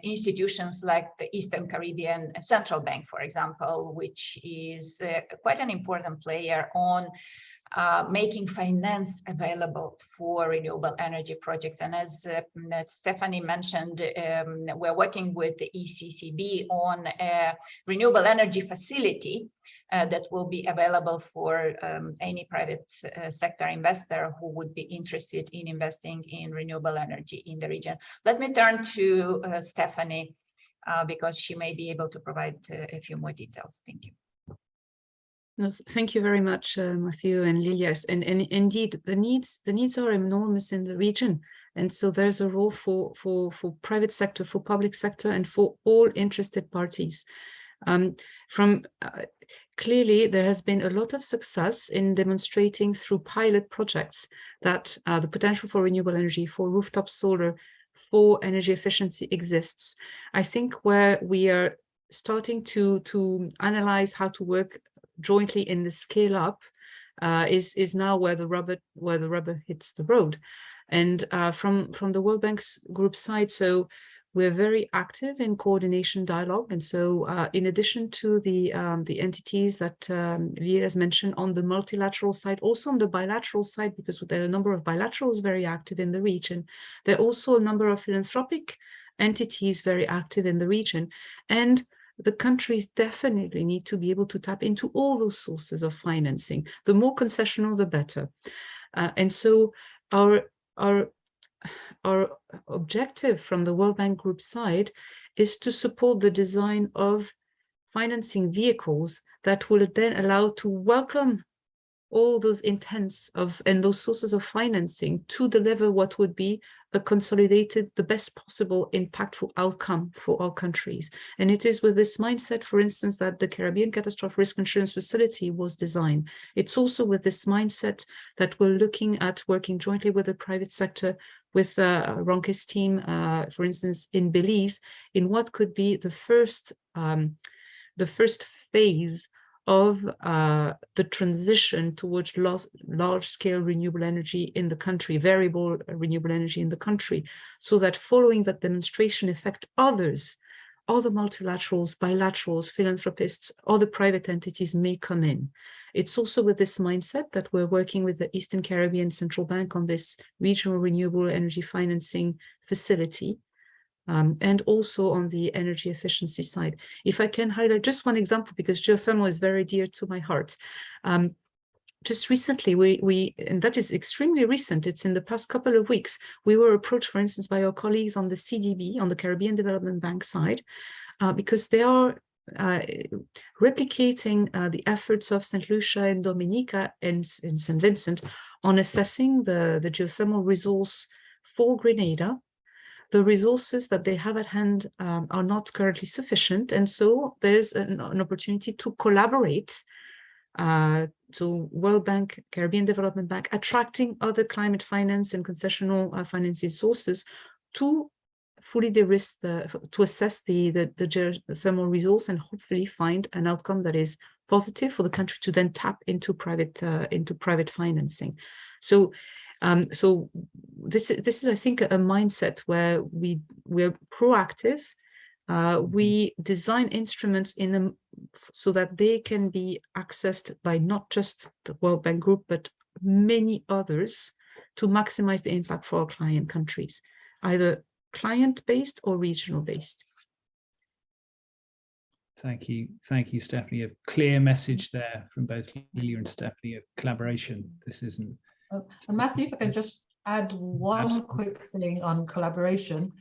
institutions like the Eastern Caribbean Central Bank, for example, which is quite an important player on making finance available for renewable energy projects. And as Stephanie mentioned, we're working with the ECCB on a renewable energy facility that will be available for any private sector investor who would be interested in investing in renewable energy in the region. Let me turn to Stephanie because she may be able to provide a few more details. Thank you. No, thank you very much, Matthew and Lilia. And indeed, the needs are enormous in the region, and so there's a role for private sector, for public sector, and for all interested parties. Clearly, there has been a lot of success in demonstrating through pilot projects that the potential for renewable energy, for rooftop solar, for energy efficiency exists. I think where we are starting to analyze how to work jointly in the scale up is now where the rubber hits the road. And from the World Bank's group side, so we're very active in coordination dialogue. And so in addition to the entities that Lilia has mentioned on the multilateral side, also on the bilateral side, because there are a number of bilaterals very active in the region, there are also a number of philanthropic entities very active in the region. And the countries definitely need to be able to tap into all those sources of financing. The more concessional, the better. And so our objective from the World Bank Group side is to support the design of financing vehicles that will then allow to welcome all those intents and those sources of financing to deliver what would be a consolidated, the best possible impactful outcome for all countries. And it is with this mindset, for instance, that the Caribbean Catastrophe Risk Insurance Facility was designed. It's also with this mindset that we're looking at working jointly with the private sector, with Ronke's team, for instance, in Belize, in what could be the first phase of the transition towards large-scale renewable energy in the country, variable renewable energy in the country, so that following that demonstration effect, others other multilaterals, bilaterals, philanthropists, other private entities may come in. It's also with this mindset that we're working with the Eastern Caribbean Central Bank on this regional renewable energy financing facility, and also on the energy efficiency side. If I can highlight just one example, because geothermal is very dear to my heart. Just recently, and that is extremely recent, it's in the past couple of weeks, we were approached, for instance, by our colleagues on the CDB, on the Caribbean Development Bank side, because they are replicating the efforts of St. Lucia and Dominica and St. Vincent on assessing the geothermal resource for Grenada. The resources that they have at hand are not currently sufficient, and so there's an opportunity to collaborate. So World Bank, Caribbean Development Bank, attracting other climate finance and concessional financing sources to fully de-risk, to assess the geothermal resource and hopefully find an outcome that is positive for the country to then tap into private financing. So this is, I think, a mindset where we're proactive. We design instruments in them so that they can be accessed by not just the World Bank Group, but many others to maximize the impact for our client countries, either client-based or regional-based. Thank you, Stephanie. A clear message there from both Lilia and Stephanie of collaboration. This isn't. And Matthew, if I can just add one quick thing on collaboration,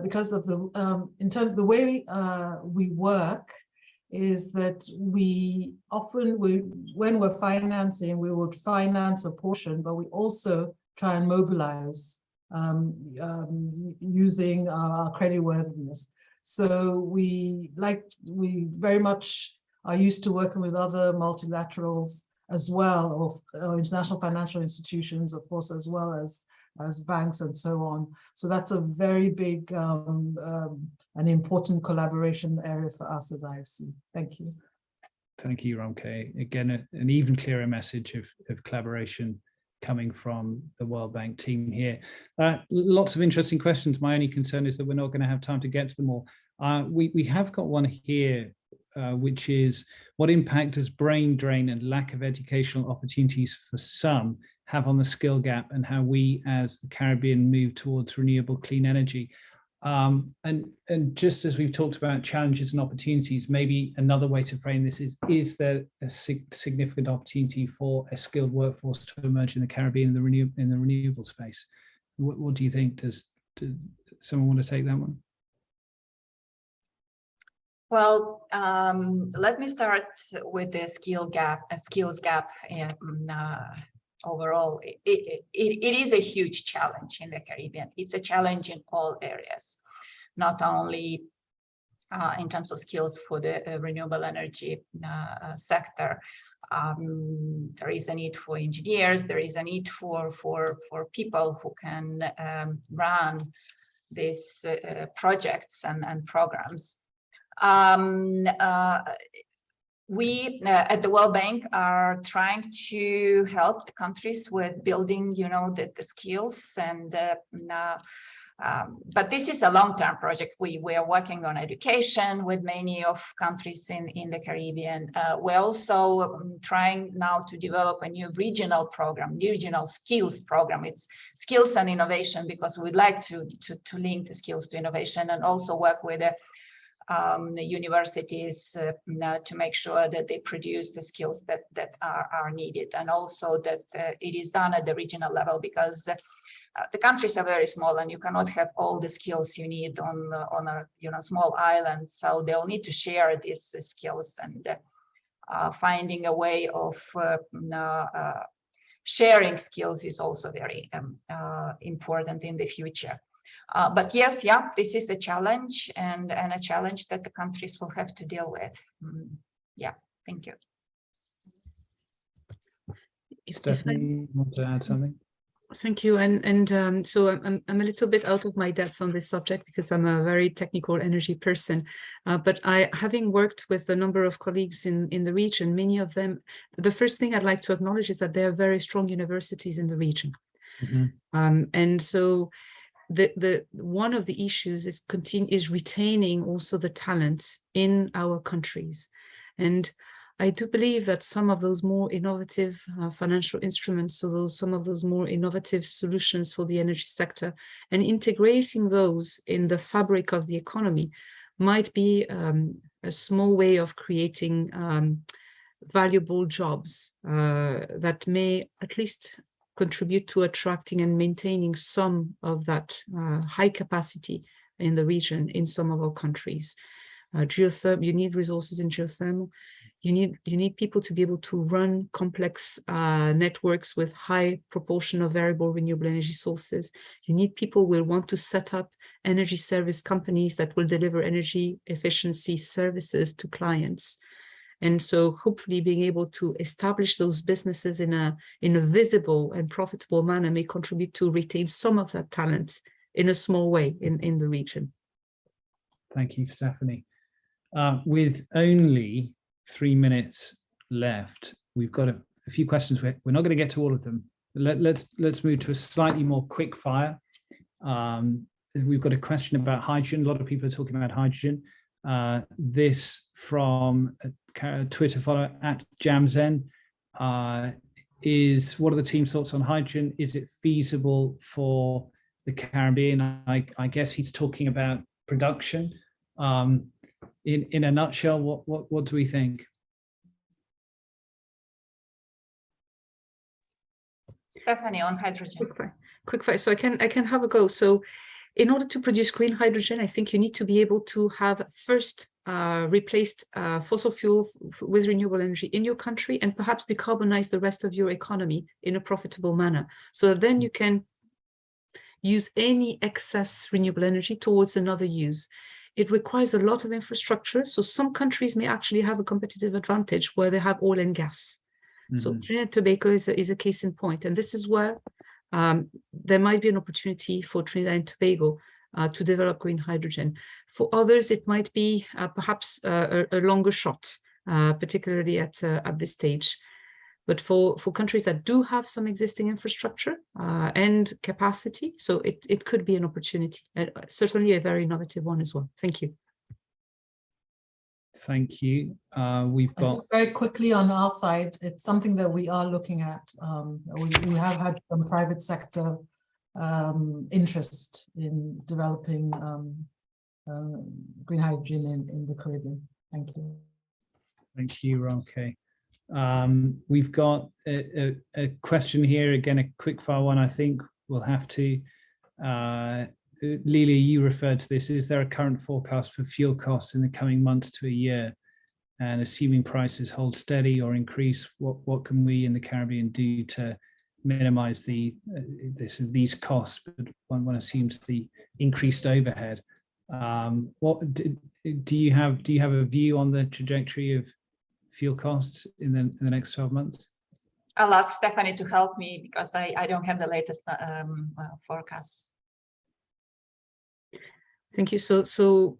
because of the in terms of the way we work, is that we often when we're financing, we would finance a portion, but we also try and mobilize using our creditworthiness. So we very much are used to working with other multilaterals as well, or international financial institutions, of course, as well as banks and so on. So that's a very big and important collaboration area for us as IFC. Thank you. Thank you, Ramke. Again, an even clearer message of collaboration coming from the World Bank team here. Lots of interesting questions. My only concern is that we're not going to have time to get to them all. We have got one here, which is, what impact does brain drain and lack of educational opportunities for some have on the skill gap, and how we as the Caribbean move towards renewable clean energy? And just as we've talked about challenges and opportunities, maybe another way to frame this is there a significant opportunity for a skilled workforce to emerge in the Caribbean in the renewable space? What do you think? Does someone want to take that one? Well, let me start with the skills gap. Overall, it is a huge challenge in the Caribbean. It's a challenge in all areas, not only in terms of skills for the renewable energy sector. There is a need for engineers. There is a need for people who can run these projects and programs. We at the World Bank are trying to help the countries with building, the skills, and but this is a long-term project. We are working on education with many of countries in the Caribbean. We're also trying now to develop a new regional program, regional skills program. It's skills and innovation, because we'd like to link the skills to innovation, and also work with the universities to make sure that they produce the skills that are needed, and also that it is done at the regional level, because the countries are very small and you cannot have all the skills you need on a small island. So they'll need to share these skills, and finding a way of sharing skills is also very important in the future. But yes, this is a challenge, and a challenge that the countries will have to deal with. Thank you. Stephanie, you want to add something? Thank you. So I'm a little bit out of my depth on this subject, because I'm a very technical energy person. But having worked with a number of colleagues in the region, many of them, the first thing I'd like to acknowledge is that there are very strong universities in the region. Mm-hmm. And so one of the issues is retaining also the talent in our countries. And I do believe that some of those more innovative financial instruments, so some of those more innovative solutions for the energy sector, and integrating those in the fabric of the economy might be a small way of creating valuable jobs that may at least contribute to attracting and maintaining some of that high capacity in the region in some of our countries. Geothermal, you need resources in geothermal. You need people to be able to run complex networks with high proportion of variable renewable energy sources. You need people who will want to set up energy service companies that will deliver energy efficiency services to clients. And so hopefully being able to establish those businesses in a visible and profitable manner may contribute to retain some of that talent in a small way in the region. Thank you, Stephanie. With only 3 minutes left, we've got a few questions. We're not going to get to all of them. Let's move to a slightly more quick fire. We've got a question about hydrogen. A lot of people are talking about hydrogen. This from a Twitter follower @Jamzen is, what are the team's thoughts on hydrogen? Is it feasible for the Caribbean? I guess he's talking about production. In a nutshell, what do we think? Stephanie, on hydrogen. Quick fire. So I can have a go. So in order to produce green hydrogen, I think you need to be able to have first replaced fossil fuels with renewable energy in your country, and perhaps decarbonize the rest of your economy in a profitable manner. So then you can use any excess renewable energy towards another use. It requires a lot of infrastructure. So some countries may actually have a competitive advantage where they have oil and gas. Mm-hmm. So Trinidad and Tobago is a case in point. And this is where there might be an opportunity for Trinidad and Tobago to develop green hydrogen. For others, it might be perhaps a longer shot, particularly at this stage. But for countries that do have some existing infrastructure and capacity, so it could be an opportunity, certainly a very innovative one as well. Thank you. Thank you. We've got just very quickly on our side, it's something that we are looking at. We have had some private sector interest in developing green hydrogen in the Caribbean. Thank you. Thank you, Ronke. We've got a question here, again, a quick fire one. I think we'll have to, Lilia, you referred to this. Is there a current forecast for fuel costs in the coming months to a year? And assuming prices hold steady or increase, what can we in the Caribbean do to minimize these costs? But one assumes the increased overhead. What do you have a view on the trajectory of fuel costs in the next 12 months? I'll ask Stephanie to help me because I don't have the latest forecast. Thank you. So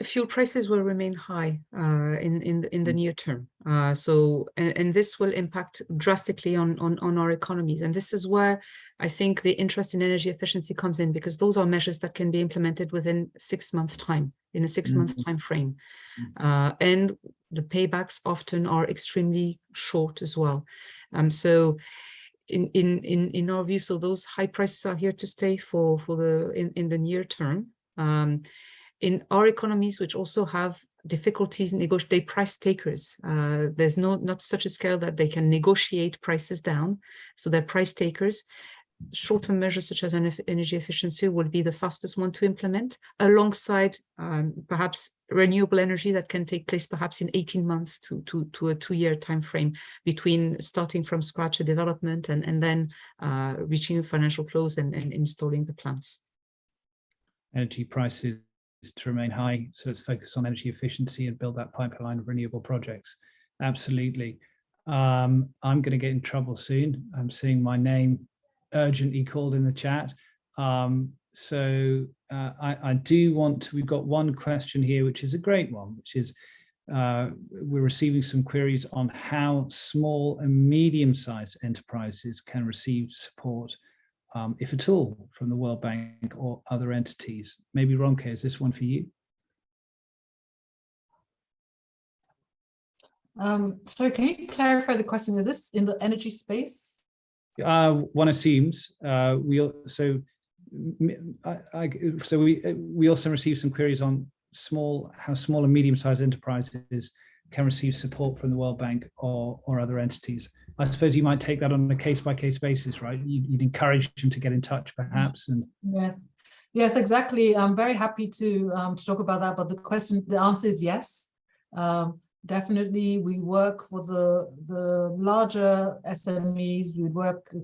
fuel prices will remain high in the near term. And this will impact drastically on our economies. And this is where I think the interest in energy efficiency comes in, because those are measures that can be implemented within 6 months' time, in a 6 month time frame. And the paybacks often are extremely short as well. So in our view, so those high prices are here to stay for in the near term. In our economies, which also have difficulties in negotiating, they price takers. There's not such a scale that they can negotiate prices down. So they're price takers. Short-term measures such as energy efficiency would be the fastest one to implement, alongside perhaps renewable energy that can take place perhaps in 18 months to a 2-year time frame between starting from scratch a development and then reaching a financial close and installing the plants. Energy prices to remain high, so let's focus on energy efficiency and build that pipeline of renewable projects. Absolutely. I'm going to get in trouble soon. I'm seeing my name urgently called in the chat. So I do want to, we've got one question here, which is a great one, which is we're receiving some queries on how small and medium-sized enterprises can receive support if at all, from the World Bank or other entities? Maybe Ronke, is this one for you? Sorry, can you clarify the question? Is this in the energy space? One assumes. We also receive some queries on how small and medium-sized enterprises can receive support from the World Bank or other entities. I suppose you might take that on a case-by-case basis, right? You'd encourage them to get in touch, perhaps. And yes, exactly. I'm very happy to talk about that. But the answer is yes. Definitely, we work for the larger SMEs. We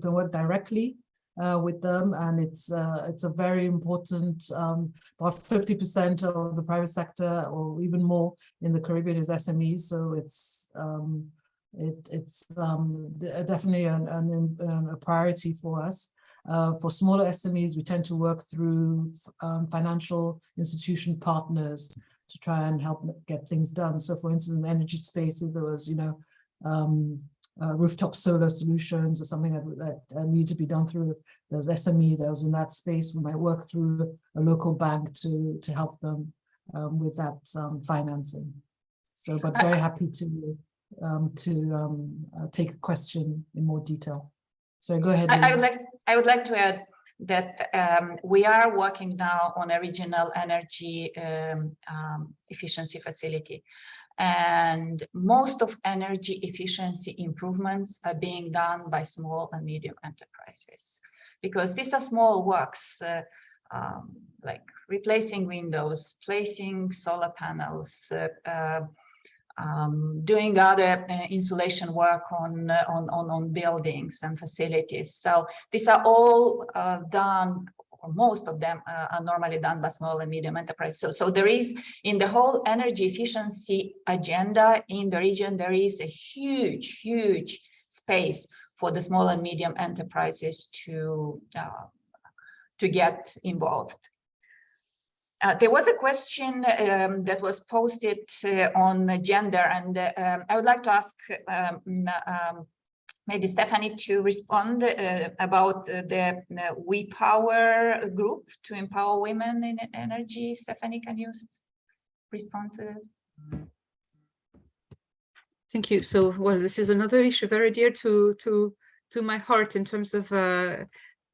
can work directly with them, and it's a very important. About 50% of the private sector, or even more, in the Caribbean is SMEs. So it's definitely a priority for us. For smaller SMEs, we tend to work through financial institution partners to try and help get things done. So, for instance, in the energy space, if there was, rooftop solar solutions or something that need to be done through, there's SME that was in that space. We might work through a local bank to help them with that financing. So, but very happy to take a question in more detail. So go ahead. I would like to add that we are working now on a regional energy efficiency facility. And most of energy efficiency improvements are being done by small and medium enterprises, because these are small works like replacing windows, placing solar panels, doing other insulation work on buildings and facilities. So these are all done, or most of them are normally done by small and medium enterprises. So there is, in the whole energy efficiency agenda in the region, there is a huge space for the small and medium enterprises to get involved. There was a question that was posted on gender, and I would like to ask maybe Stephanie to respond about the We Power group to empower women in energy. Stephanie, can you respond to that? Thank you. So, well, this is another issue very dear to my heart in terms of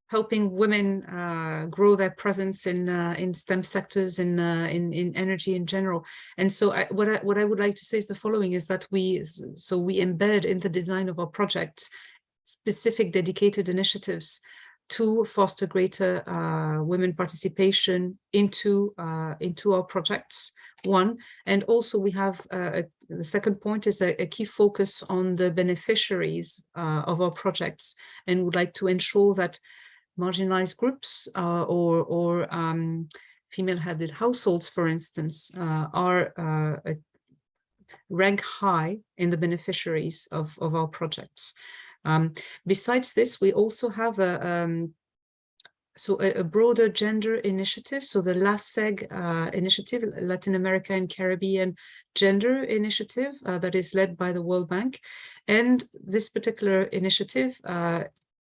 helping women grow their presence in STEM sectors, in energy in general. And so what I would like to say is the following, is that we embed in the design of our project specific dedicated initiatives to foster greater women participation into our projects, one. And also we have the second point is a key focus on the beneficiaries of our projects, and would like to ensure that marginalized groups or female-headed households, for instance, are rank high in the beneficiaries of our projects. Besides this, we also have a broader gender initiative. So the LASEG initiative, Latin America and Caribbean Gender Initiative, that is led by the World Bank. And this particular initiative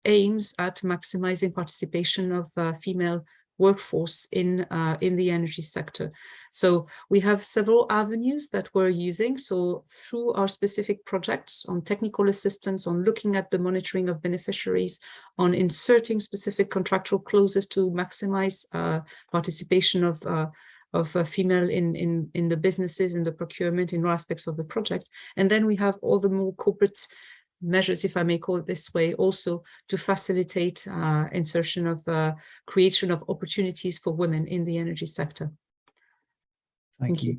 aims at maximizing participation of female workforce in the energy sector. So we have several avenues that we're using. So through our specific projects on technical assistance, on looking at the monitoring of beneficiaries, on inserting specific contractual clauses to maximize participation of female in the businesses, in the procurement, in all aspects of the project. And then we have all the more corporate measures, if I may call it this way, also to facilitate insertion of creation of opportunities for women in the energy sector. Thank you,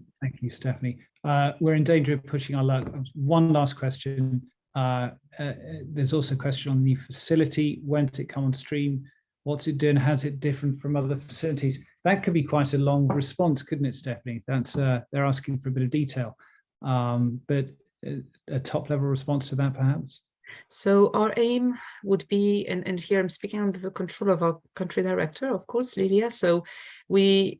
Stephanie. We're in danger of pushing our luck. One last question. There's also a question on the new facility. When did it come on stream? What's it doing? How's it different from other facilities? That could be quite a long response, couldn't it, Stephanie? That's they're asking for a bit of detail, but a top-level response to that, perhaps? So our aim would be, and here I'm speaking under the control of our country director, of course, Lydia. So we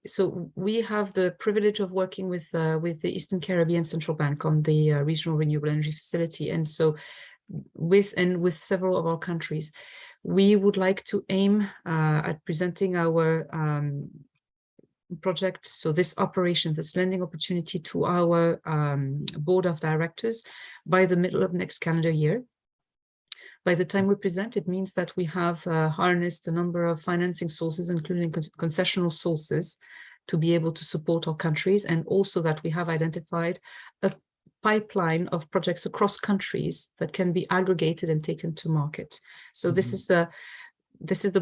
have the privilege of working with the Eastern Caribbean Central Bank on the regional renewable energy facility, and so with several of our countries. We would like to aim at presenting our project, so this operation, this lending opportunity, to our board of directors by the middle of next calendar year. By the time we present, it means that we have harnessed a number of financing sources, including concessional sources, to be able to support our countries, and also that we have identified a pipeline of projects across countries that can be aggregated and taken to market. So this is the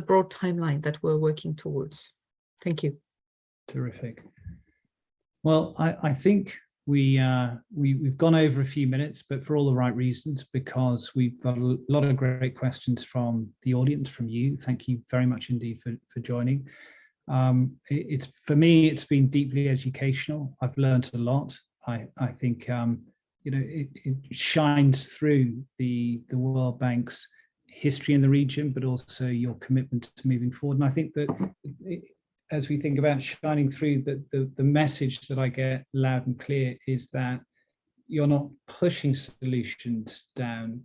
broad timeline that we're working towards. Thank you. Terrific. Well, I think we've gone over a few minutes, but for all the right reasons, because we've got a lot of great questions from the audience, from you. Thank you very much indeed for joining. It's, for me, it's been deeply educational. I've learned a lot. I think you know, it shines through the World Bank's history in the region, but also your commitment to moving forward. And I think that as we think about shining through, the message that I get loud and clear is that you're not pushing solutions down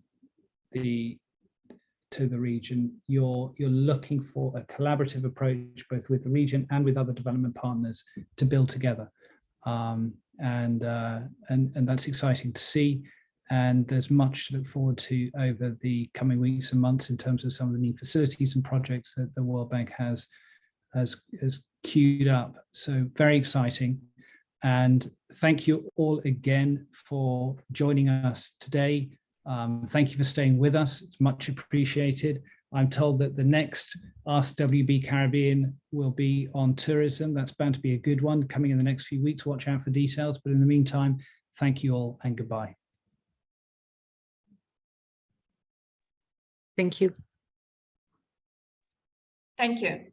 to the region. You're looking for a collaborative approach, both with the region and with other development partners, to build together. And that's exciting to see. And there's much to look forward to over the coming weeks and months in terms of some of the new facilities and projects that the World Bank has queued up. So very exciting. And thank you all again for joining us today. Thank you for staying with us. It's much appreciated. I'm told that the next AskWBCaribbean will be on tourism. That's bound to be a good one coming in the next few weeks. Watch out for details. But in the meantime, thank you all and goodbye. Thank you. Thank you.